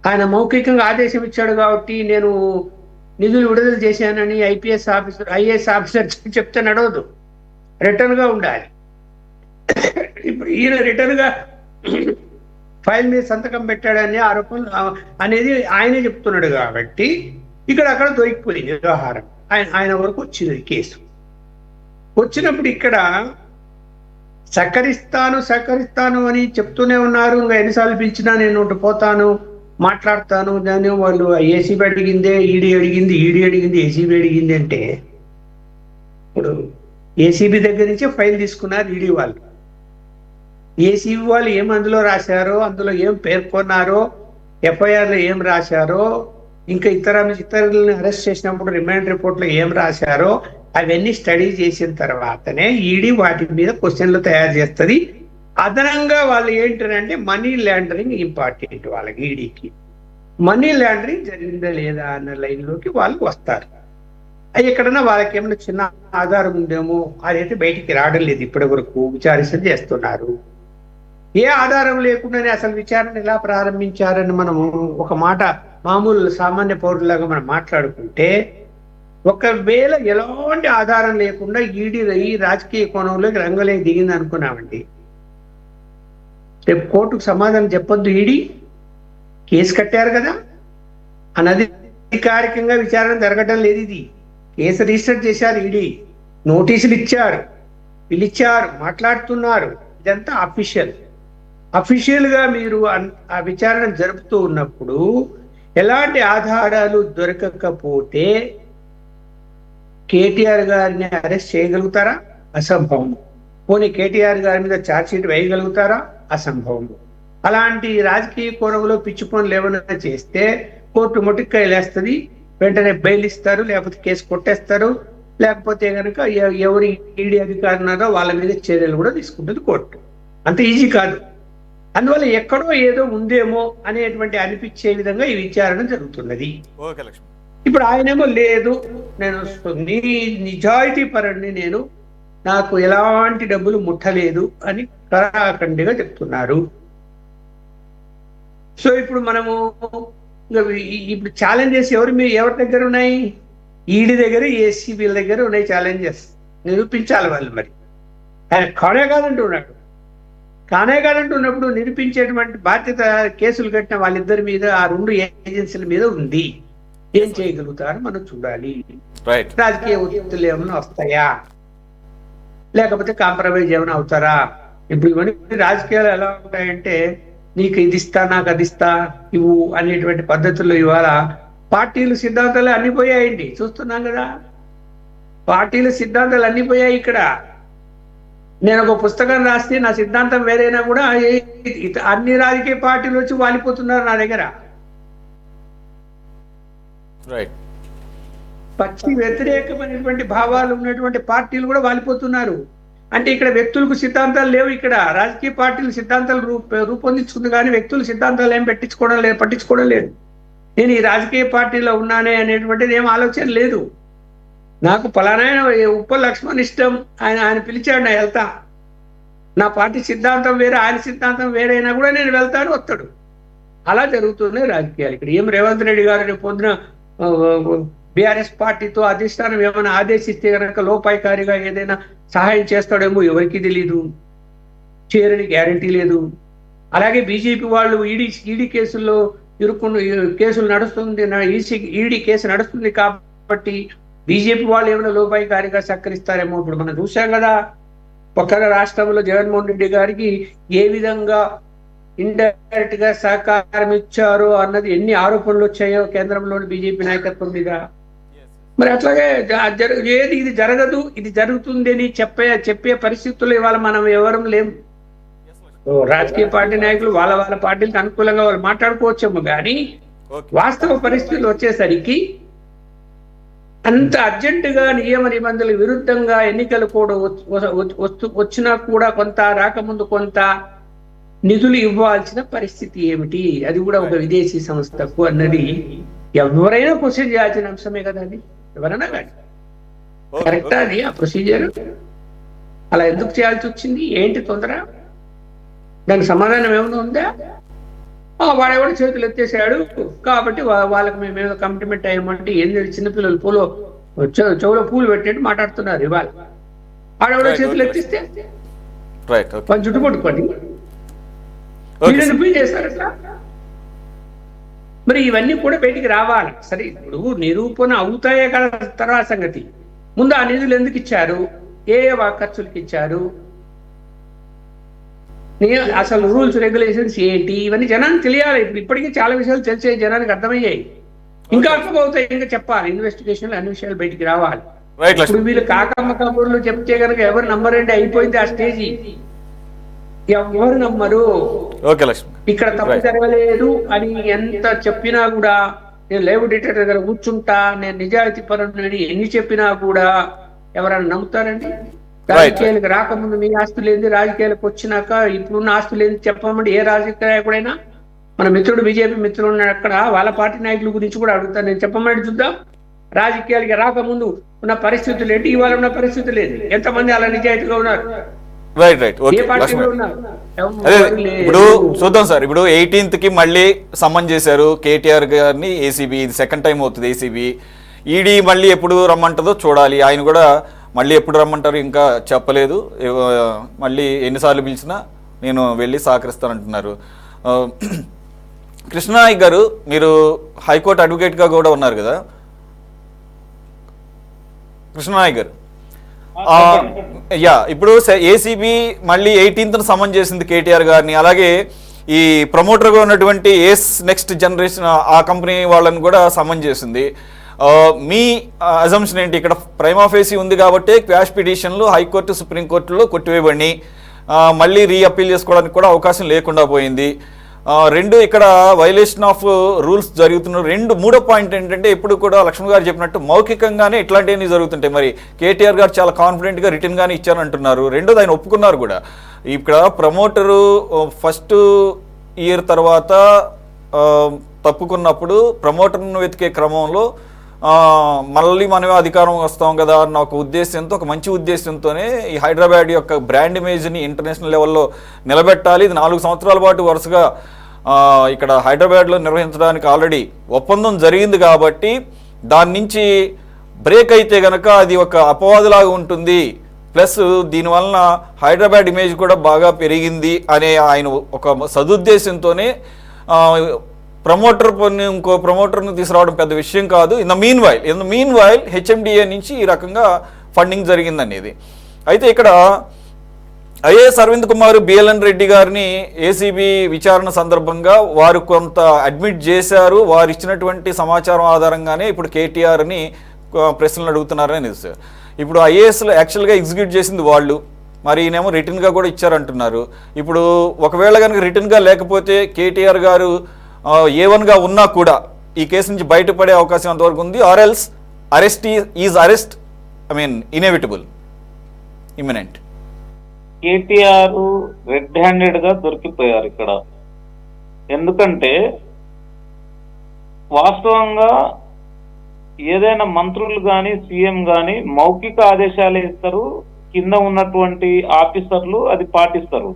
ఆయన మౌఖికంగా ఆదేశం ఇచ్చాడు కాబట్టి నేను నిధులు విడుదల చేశానని ఐఏఎస్ ఆఫీసర్ చెప్తే నడవదు, రిటర్న్ గా ఉండాలి. ఇప్పుడు ఈయన రిటర్న్ గా ఫైల్ మీద సంతకం పెట్టాడని ఆరోపణలు అనేది ఆయనే చెప్తున్నాడు కాబట్టి అక్కడ దొరికిపోయింది వ్యవహారం. ఆయన వరకు వచ్చింది కేసు. వచ్చినప్పుడు ఇక్కడ సహకరిస్తాను అని చెప్తూనే ఉన్నారు. ఇంకా ఎన్నిసార్లు పిలిచినా నేను పోతాను, మాట్లాడతాను. దాన్ని వాళ్ళు ఏసీబీ అడిగిందే, ఈడీ అడిగింది, ఏసీబీ అడిగింది అంటే, ఇప్పుడు ఏసీబీ దగ్గర నుంచి ఫైల్ తీసుకున్నారు ఈడీ వాళ్ళు. ఏసీబీ వాళ్ళు ఏం అందులో రాశారో, అందులో ఏం పేర్కొన్నారో, ఎఫ్ఐఆర్లో ఏం రాశారో, ఇంకా ఇతరులను అరెస్ట్ చేసినప్పుడు రిమాండ్ రిపోర్ట్లో ఏం రాశారో అవన్నీ స్టడీ చేసిన తర్వాతనే ఈడీ వాటి మీద క్వశ్చన్లు తయారు చేస్తుంది. అదనంగా వాళ్ళు ఏంటంటే మనీ లాండరింగ్ ఇంపార్టెంట్ వాళ్ళకి. ఈడీకి మనీ లాండరింగ్ జరిగిందా లేదా అన్న లైన్లోకి వాళ్ళు వస్తారు. అది ఎక్కడన్నా వాళ్ళకి ఏమైనా చిన్న ఆధారం ఉందేమో, అదైతే బయటికి రావడం లేదు. ఇప్పటి వరకు విచారణ చేస్తున్నారు. ఏ ఆధారం లేకుండానే అసలు విచారణ ఎలా ప్రారంభించారని మనము ఒక మాట మామూలు సామాన్య పౌరులాగా మనం మాట్లాడుకుంటే, ఒకవేళ ఎలాంటి ఆధారం లేకుండా ఈడీ ఈ రాజకీయ కోణంలోకి రంగలే దిగింది అనుకున్నామండి, రేపు కోర్టుకు సమాధానం చెప్పొద్దు. ఈడీ కేసు కట్టారు కదా, అనధికారికంగా విచారణ జరగడం లేదు. ఇది కేసు రిజిస్టర్ చేశారు, ఈడీ నోటీసులు ఇచ్చారు, పిలిచారు, మాట్లాడుతున్నారు. ఇదంతా అఫీషియల్ గా మీరు ఆ విచారణ జరుపుతూ ఉన్నప్పుడు ఎలాంటి ఆధారాలు దొరకకపోతే కేటీఆర్ గారిని అరెస్ట్ చేయగలుగుతారా? అసంభవం. పోనీ కేటీఆర్ గారి మీద ఛార్జ్షీట్ వేయగలుగుతారా? అసంభవం. అలాంటి రాజకీయ కోణంలో పిచ్చి పనులు ఏమైనా చేస్తే కోర్టు మొటిక్కాయలేస్తుంది, వెంటనే బెయిల్ ఇస్తారు, లేకపోతే కేసు కొట్టేస్తారు. లేకపోతే కనుక ఎవరు ఈడీ అధికారున్నారో వాళ్ళ మీద చర్యలు కూడా తీసుకుంటుంది కోర్టు. అంత ఈజీ కాదు. అందువల్ల ఎక్కడో ఏదో ఉందేమో అనేటువంటి అనిపించే విధంగా ఈ విచారణ జరుగుతున్నది. ఇప్పుడు ఆయనేమో లేదు, నేను నిజాయితీ పరుడిని, నాకు ఎలాంటి డబ్బులు ముట్టలేదు అని కరాఖండిగా చెప్తున్నారు. సో ఇప్పుడు మనము ఇప్పుడు ఛాలెంజెస్ ఎవరి దగ్గర ఉన్నాయి? ఈడీ దగ్గర, ఏసీబీల దగ్గర ఉన్నాయి ఛాలెంజెస్. నిరూపించాలి వాళ్ళు. మరి ఆయన కానే కాదంటున్నప్పుడు నిరూపించేటువంటి బాధ్యత కేసులు కట్టిన వాళ్ళిద్దరి మీద, ఆ 2 ఏజెన్సీల మీద ఉంది. ఏం చేయగలుగుతారో మనం చూడాలి. రాజకీయ ఒత్తిళ్లు ఏమైనా వస్తాయా, లేకపోతే కాంప్రమైజ్ ఏమైనా అవుతారా? ఇప్పుడు ఇవన్నీ రాజకీయాలు ఎలా ఉంటాయంటే, నీకు ఇది ఇస్తా, నాకు అది ఇస్తా, ఇవ్వు అనేటువంటి పద్ధతుల్లో ఇవాళ పార్టీలు సిద్ధాంతాలు అన్ని పోయాయండి. చూస్తున్నాం కదా, పార్టీల సిద్ధాంతాలు అన్ని పోయాయి. ఇక్కడ నేను ఒక పుస్తకం రాస్తే నా సిద్ధాంతం వేరైనా కూడా అన్ని రాజకీయ పార్టీలు వచ్చి వాలిపోతున్నారు నా దగ్గర. పచ్చి వ్యతిరేకమైనటువంటి భావాలు ఉన్నటువంటి పార్టీలు కూడా వాలిపోతున్నారు. అంటే ఇక్కడ వ్యక్తులకు సిద్ధాంతాలు లేవు. ఇక్కడ రాజకీయ పార్టీలు సిద్ధాంతాలు రూపొందించుకుంది, కానీ వ్యక్తుల సిద్ధాంతాలు ఏం పట్టించుకోవడం లేదు. నేను ఈ రాజకీయ పార్టీలో ఉన్నానే అనేటువంటిది ఏం ఆలోచన లేదు. నాకు పలానా ఉప్పల్ లక్ష్మణ్ ఇష్టం, ఆయన పిలిచాడు, నా వెళ్తా. నా పార్టీ సిద్ధాంతం వేరే, ఆయన సిద్ధాంతం వేరైనా కూడా నేను వెళ్తాను, వస్తాడు. అలా జరుగుతున్నాయి రాజకీయాలు ఇక్కడ. ఏం రేవంత్ రెడ్డి గారు రేపు పొద్దున బీఆర్ఎస్ పార్టీతో అధిష్టానం ఏమైనా ఆదేశిస్తే కనుక లోపాయికారిగా ఏదైనా సహాయం చేస్తాడేమో ఎవరికి తెలీదు, చేయరని గ్యారంటీ లేదు. అలాగే బీజేపీ వాళ్ళు ఈడీ కేసుల్లో కేసులు నడుస్తుంది, ఈడీ కేసు నడుస్తుంది కాబట్టి బీజేపీ వాళ్ళు ఏమైనా లోపాయికారిగా సహకరిస్తారేమో. ఇప్పుడు మనం చూసాం కదా, పక్కన రాష్ట్రంలో జగన్మోహన్ రెడ్డి గారికి ఏ విధంగా ఇండైరెక్ట్ గా సహకారం ఇచ్చారో అన్నది ఎన్ని ఆరోపణలు వచ్చాయో కేంద్రంలోని బీజేపీ నాయకత్వం మీద. మరి అట్లాగే ఏది ఇది జరగదు, ఇది జరుగుతుంది అని చెప్పే పరిస్థితుల్లో ఇవాళ మనం ఎవరం లేము. రాజకీయ పార్టీ నాయకులు వాళ్ళ పార్టీలకు అనుకూలంగా వాళ్ళు మాట్లాడుకోవచ్చేమో, కానీ వాస్తవ పరిస్థితులు వచ్చేసరికి అంత అర్జెంటుగా నియమ నిబంధనల విరుద్ధంగా ఎన్నికలు కూడా వచ్చినా కూడా కొంత రాకముందు కొంత నిధులు ఇవ్వాల్సిన పరిస్థితి ఏమిటి, అది కూడా ఒక విదేశీ సంస్థకు అన్నది ఎవరైనా క్వశ్చన్ చేయాల్సిన అంశమే కదా. అది ఎవరైనా కానీ కరెక్టా అది ఆ ప్రొసీజర్? అలా ఎందుకు చేయాల్సి వచ్చింది? ఏంటి తొందర? దానికి సమాధానం ఏమైనా ఉందా? వాడెవడు చేతులు ఎత్తేసాడు కాబట్టి వాళ్ళకి మేము కమిట్మెంట్ అయ్యమంటే ఏంది చిన్నపిల్లలు చెవులో పూలు పెట్టినట్టు మాట్లాడుతున్నారు. ఇవాళ ఆడెవడో చేతులు ఎత్తిస్తే వాళ్ళు చుట్టు పట్టుకోండి చేస్తారు అట్లా. మరి ఇవన్నీ కూడా బయటికి రావాలి. సరే, ఇప్పుడు నిరూపణ అవుతాయే కదా తర్వాత సంగతి. ముందు ఆ నిధులు ఎందుకు ఇచ్చారు, ఏ ఖర్చులకి ఇచ్చారు, అసలు రూల్స్ రెగ్యులేషన్స్ ఏంటి, ఇవన్నీ జనానికి తెలియాలి. ఇప్పటికీ చాలా విషయాలు తెలిసే జనానికి అర్థమయ్యాయి, ఇంకా అర్థమవుతాయి, ఇంకా చెప్పాలి. ఇన్వెస్టిగేషన్ అన్ని విషయాలు బయటికి రావాలి. ఇప్పుడు వీళ్ళు కాకమ్మ కబుర్లు చెప్తే కనుక ఎవరు నమ్మరండి, అయిపోయింది ఆ స్టేజీ. ఎవరు నమ్మరు. ఇక్కడ తప్పు జరగలేదు అని ఎంత చెప్పినా కూడా, నేను లైవ్ ఎడిటర్ దగ్గర కూర్చుంటా, నేను నిజాయితీ పరుని ఎన్ని చెప్పినా కూడా ఎవరైనా నమ్ముతారండి? రాజకీయాలకు రాకముందు మీ ఆస్తులు ఏంది, రాజకీయాలకు వచ్చినాక ఇప్పుడున్న ఆస్తులు ఏంది చెప్పమండి. ఏ రాజకీయ నాయకుడైనా, మన మిత్రుడు బీజేపీ మిత్రుడు ఉన్నాడు అక్కడ, వాళ్ళ పార్టీ నాయకుల గురించి కూడా అడుగుతాను నేను, చెప్పమండి చూద్దాం. రాజకీయాలకి రాకముందు ఉన్న పరిస్థితులు ఏంటి, ఇవాళ ఉన్న పరిస్థితులు ఏంటి, ఎంతమంది అలా నిజాయితీగా ఉన్నారు? ఇప్పుడు చూద్దాం సార్. ఇప్పుడు 18th కి మళ్ళీ సమ్మన్ చేశారు కేటీఆర్ గారిని ఏసీబీ. ఇది సెకండ్ టైం అవుతుంది ఏసీబీ. ఈడీ మళ్ళీ ఎప్పుడు రమ్మంటుందో చూడాలి. ఆయన కూడా మళ్ళీ ఎప్పుడు రమ్మంటారు ఇంకా చెప్పలేదు. మళ్ళీ ఎన్నిసార్లు పిలిచినా నేను వెళ్ళి సహకరిస్తానంటున్నారు. కృష్ణనాయక్ గారు, మీరు హైకోర్టు అడ్వకేట్గా కూడా ఉన్నారు కదా కృష్ణనాయక్ గారు? ఇప్పుడు ఏసీబీ మళ్ళీ 18th సమన్ చేసింది కేటీఆర్ గారిని. అలాగే ఈ ప్రమోటర్గా ఉన్నటువంటి ఏస్ నెక్స్ట్ జనరేషన్ ఆ కంపెనీ వాళ్ళని కూడా సమన్ చేసింది. మీ అజంప్షన్ ఏంటి? ఇక్కడ ప్రైమా ఫేసీ ఉంది కాబట్టి క్వాష్ పిటిషన్లు హైకోర్టు సుప్రీంకోర్టులో కొట్టివేయబడి మళ్ళీ రీఅపీల్ చేసుకోవడానికి కూడా అవకాశం లేకుండా పోయింది. రెండు ఇక్కడ వైలేషన్ ఆఫ్ రూల్స్ జరుగుతున్న మూడో పాయింట్ ఏంటంటే, ఇప్పుడు కూడా లక్ష్మణ్ గారు చెప్పినట్టు మౌఖికంగానే ఇట్లాంటివన్నీ జరుగుతుంటాయి. మరి కేటీఆర్ గారు చాలా కాన్ఫిడెంట్గా రిటర్న్గానే ఇచ్చారంటున్నారు. రెండోది ఆయన ఒప్పుకున్నారు కూడా. ఇక్కడ ప్రమోటరు ఫస్ట్ ఇయర్ తర్వాత తప్పుకున్నప్పుడు ప్రమోటర్ను వెతికే క్రమంలో మళ్ళీ మనమే అధికారం వస్తాం కదా అన్న ఒక ఉద్దేశంతో, ఒక మంచి ఉద్దేశంతోనే ఈ హైదరాబాద్ యొక్క బ్రాండ్ ఇమేజ్ని ఇంటర్నేషనల్ లెవెల్లో నిలబెట్టాలి. ఇది 4 సంవత్సరాల పాటు వరుసగా ఇక్కడ హైదరాబాద్లో నిర్వహించడానికి ఆల్రెడీ ఒప్పందం జరిగింది కాబట్టి దాని నుంచి బ్రేక్ అయితే గనక అది ఒక అపవాదులాగా ఉంటుంది, ప్లస్ దీనివలన హైదరాబాద్ ఇమేజ్ కూడా బాగా పెరిగింది అనే ఆయన ఒక సదుద్దేశంతోనే ఇంకో ప్రమోటర్ని తీసుకురావడం పెద్ద విషయం కాదు. In the mean while HMDA నుంచి ఈ రకంగా ఫండింగ్ జరిగిందనేది. అయితే ఇక్కడ ఐఏఎస్ అరవింద్ కుమార్, బిఎల్ఎన్ రెడ్డి గారిని ఏసీబీ విచారణ సందర్భంగా వారు కొంత అడ్మిట్ చేశారు. వారు ఇచ్చినటువంటి సమాచారం ఆధారంగానే ఇప్పుడు కేటీఆర్ని ప్రశ్నలు అడుగుతున్నారని తెలుసు. ఇప్పుడు ఐఏఎస్లో యాక్చువల్గా ఎగ్జిక్యూట్ చేసింది వాళ్ళు, మరి ఈయనేమో రిటర్న్గా కూడా ఇచ్చారంటున్నారు. ఇప్పుడు ఒకవేళ కనుక రిటర్న్గా లేకపోతే కేటీఆర్ గారు A1గా ఉన్నా కూడా ఈ కేసు నుంచి బయటపడే అవకాశం ఎంతవరకు ఉంది? Or else arrest inevitable, imminent. KTR red handed గా దొరికిపోయారు ఇక్కడ. ఎందుకంటే వాస్తవంగా ఏదైనా మంత్రులు కానీ సీఎం కానీ మౌఖిక ఆదేశాలు ఇస్తారు, కింద ఉన్నటువంటి ఆఫీసర్లు అది పాటిస్తారు.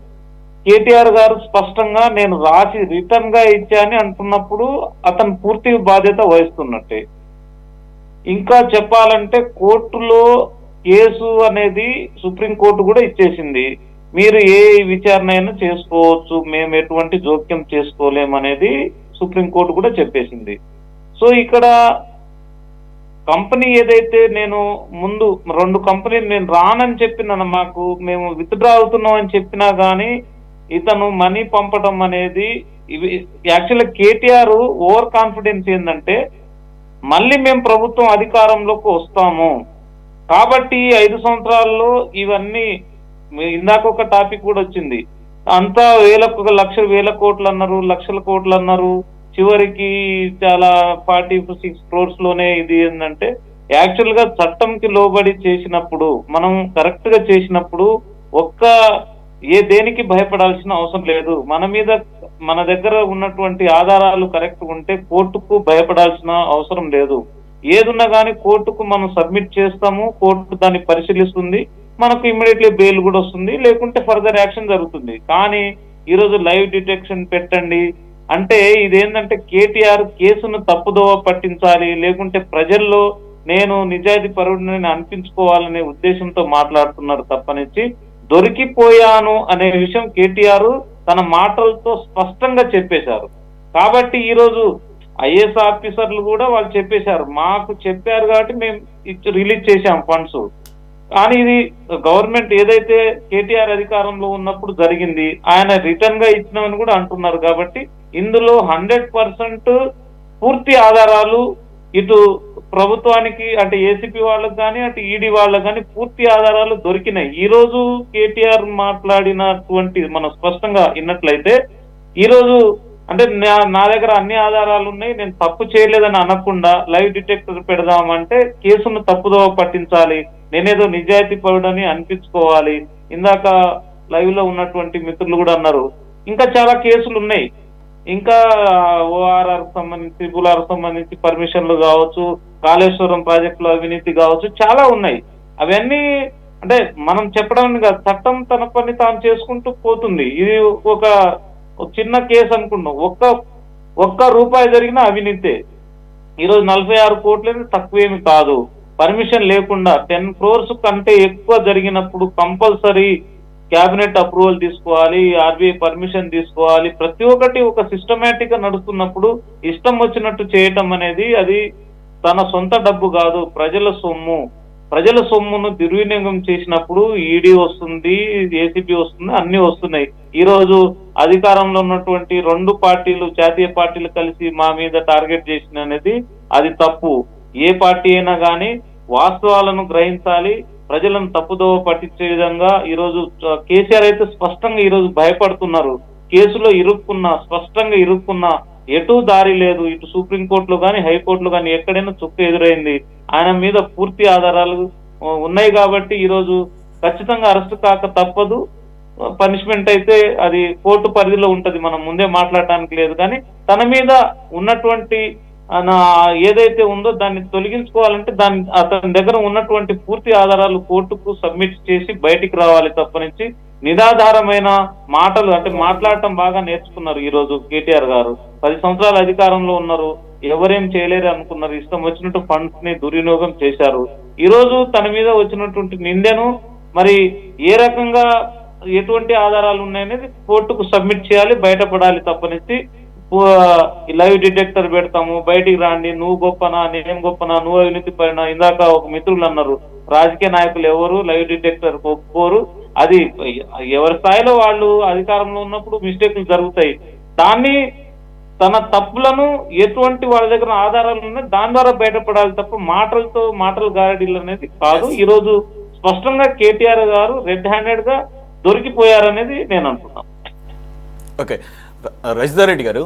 కేటీఆర్ గారు స్పష్టంగా నేను రాసి రిటర్న్ గా ఇచ్చాని అంటున్నప్పుడు అతను పూర్తి బాధ్యత వహిస్తున్నట్టే. ఇంకా చెప్పాలంటే కోర్టులో కేసు అనేది సుప్రీంకోర్టు కూడా ఇచ్చేసింది, మీరు ఏ విచారణ అయినా చేసుకోవచ్చు, మేము ఎటువంటి జోక్యం చేసుకోలేమనేది సుప్రీంకోర్టు కూడా చెప్పేసింది. సో ఇక్కడ కంపెనీ ఏదైతే నేను ముందు 2 కంపెనీలు నేను రానని చెప్పిన మేము విత్డ్రా అవుతున్నాం అని చెప్పినా గానీ ఇతను మనీ పంపడం అనేది యాక్చువల్గా కేటీఆర్ ఓవర్ కాన్ఫిడెన్స్ ఏంటంటే మళ్ళీ మేము ప్రభుత్వం అధికారంలోకి వస్తాము కాబట్టి 5 సంవత్సరాల్లో ఇవన్నీ, ఇందాక ఒక టాపిక్ కూడా వచ్చింది, అంతా వేల కోట్లు అన్నారు, లక్షల కోట్లు అన్నారు, చివరికి చాలా 46 crores లోనే ఇది ఏంటంటే యాక్చువల్ గా చట్టంకి లోబడి చేసినప్పుడు, మనం కరెక్ట్ గా చేసినప్పుడు దేనికి భయపడాల్సిన అవసరం లేదు. మన దగ్గర ఉన్నటువంటి ఆధారాలు కరెక్ట్ ఉంటే కోర్టుకు భయపడాల్సిన అవసరం లేదు. ఏదున్నా కానీ కోర్టుకు మనం సబ్మిట్ చేస్తాము, కోర్టు దాన్ని పరిశీలిస్తుంది, మనకు ఇమ్మీడియట్లీ బెయిల్ కూడా వస్తుంది, లేకుంటే ఫర్దర్ యాక్షన్ జరుగుతుంది. కానీ ఈరోజు లైవ్ డిటెక్షన్ పెట్టండి అంటే ఇదేంటంటే కేటీఆర్ కేసును తప్పుదోవ పట్టించాలి, లేకుంటే ప్రజల్లో నేను నిజాయితీ పరుడిని అనిపించుకోవాలనే ఉద్దేశంతో మాట్లాడుతున్నారు తప్పనిచ్చి దొరికిపోయాను అనే విషయం కేటీఆర్ తన మాటలతో స్పష్టంగా చెప్పేశారు. కాబట్టి ఈరోజు ఐఏఎస్ ఆఫీసర్లు కూడా వాళ్ళు చెప్పేశారు, మాకు చెప్పారు కాబట్టి మేము రిలీజ్ చేశాం ఫండ్స్. కానీ ఇది గవర్నమెంట్ ఏదైతే కేటీఆర్ అధికారంలో ఉన్నప్పుడు జరిగింది, ఆయన రిటర్న్ గా ఇచ్చినామని కూడా అంటున్నారు. కాబట్టి ఇందులో 100% పూర్తి ఆధారాలు ఇటు ప్రభుత్వానికి అంటే ఏసీపీ వాళ్ళకు కానీ అటు ఈడీ వాళ్ళకు కానీ పూర్తి ఆధారాలు దొరికినాయి. ఈ రోజు కేటీఆర్ మాట్లాడినటువంటి మనం స్పష్టంగా విన్నట్లయితే ఈరోజు అంటే నా దగ్గర అన్ని ఆధారాలు ఉన్నాయి, నేను తప్పు చేయలేదని అనకుండా లైవ్ డిటెక్టర్ పెడదామంటే కేసును తప్పుదోవ పట్టించాలి, నేనేదో నిజాయితీ పరుడని అనిపించుకోవాలి. ఇందాక లైవ్ లో ఉన్నటువంటి మిత్రులు కూడా అన్నారు ఇంకా చాలా కేసులు ఉన్నాయి, ఇంకా ఓఆర్ఆర్ సంబంధించి ట్రిబుల్ సంబంధించి పర్మిషన్లు కావచ్చు, కాళేశ్వరం ప్రాజెక్టులో అవినీతి కావచ్చు, చాలా ఉన్నాయి. అవన్నీ అంటే మనం చెప్పడం కాదు, చట్టం తన పని తాను చేసుకుంటూ పోతుంది. ఇది ఒక చిన్న కేసు అనుకున్నాం, ఒక్క రూపాయి జరిగిన అవినీతే. ఈరోజు 46 కోట్లు తక్కువేమి కాదు. పర్మిషన్ లేకుండా 10 crores కంటే ఎక్కువ జరిగినప్పుడు కంపల్సరీ క్యాబినెట్ అప్రూవల్ తీసుకోవాలి, ఆర్బీఐ పర్మిషన్ తీసుకోవాలి. ప్రతి ఒక్కటి ఒక సిస్టమేటిక్ గా నడుస్తున్నప్పుడు ఇష్టం వచ్చినట్టు చేయటం అనేది అది తన సొంత డబ్బు కాదు, ప్రజల సొమ్మును దుర్వినియోగం చేసినప్పుడు ఈడీ వస్తుంది, ఏసీబీ వస్తుంది, అన్ని వస్తున్నాయి. ఈ రోజు అధికారంలో ఉన్నటువంటి 2 పార్టీలు, జాతీయ పార్టీలు కలిసి మా మీద టార్గెట్ చేసిన అనేది అది తప్పు. ఏ పార్టీ అయినా కానీ వాస్తవాలను గ్రహించాలి, ప్రజలను తప్పుదోవ పట్టించే విధంగా ఈరోజు కేసీఆర్ అయితే స్పష్టంగా ఈరోజు భయపడుతున్నారు. కేసులో స్పష్టంగా ఇరుక్కున్నా ఎటు దారి లేదు. ఇటు సుప్రీంకోర్టులో కానీ హైకోర్టులో కానీ ఎక్కడైనా చుక్క ఎదురైంది. ఆయన మీద పూర్తి ఆధారాలు ఉన్నాయి కాబట్టి ఈరోజు ఖచ్చితంగా అరెస్ట్ కాక తప్పదు. పనిష్మెంట్ అయితే అది కోర్టు పరిధిలో ఉంటది, మనం ముందే మాట్లాడటానికి లేదు. కానీ తన మీద ఉన్నటువంటి ఏదైతే ఉందో దాన్ని తొలగించుకోవాలంటే అతని దగ్గర ఉన్నటువంటి పూర్తి ఆధారాలు కోర్టుకు సబ్మిట్ చేసి బయటికి రావాలి తప్పనించి నిరాధారమైన మాటలు అంటే మాట్లాడటం బాగా నేర్చుకున్నారు. ఈ రోజు కేటీఆర్ గారు 10 సంవత్సరాల అధికారంలో ఉన్నారు, ఎవరేం చేయలేరు అనుకున్నారు, ఇష్టం వచ్చినట్టు ఫండ్స్ ని దుర్వినియోగం చేశారు. ఈ రోజు తన మీద వచ్చినటువంటి నిందను మరి ఏ రకంగా ఎటువంటి ఆధారాలు ఉన్నాయనేది కోర్టుకు సబ్మిట్ చేయాలి, బయటపడాలి తప్పనిచ్చి లైవ్ డిటెక్టర్ పెడతాము, బయటికి రాండి, నువ్వు గొప్పనా నేను గొప్పనా, నువ్వు అవినీతి పడినా. ఇందాక ఒక మిత్రులు అన్నారు, రాజకీయ నాయకులు ఎవరు లైవ్ డిటెక్టర్ ఒప్పుకోరు, అది ఎవరి స్థాయిలో వాళ్ళు అధికారంలో ఉన్నప్పుడు మిస్టేక్లు జరుగుతాయి. దాన్ని తన తప్పులను ఎటువంటి వాళ్ళ దగ్గర ఆధారాలు ఉన్నాయి దాని ద్వారా బయటపడాలి తప్ప మాటలు గారడీలు అనేది కాదు. ఈ రోజు స్పష్టంగా కేటీఆర్ గారు రెడ్ హ్యాండెడ్ గా దొరికిపోయారనేది నేను అంటున్నాను. ఓకే, రజితారెడ్డి గారు,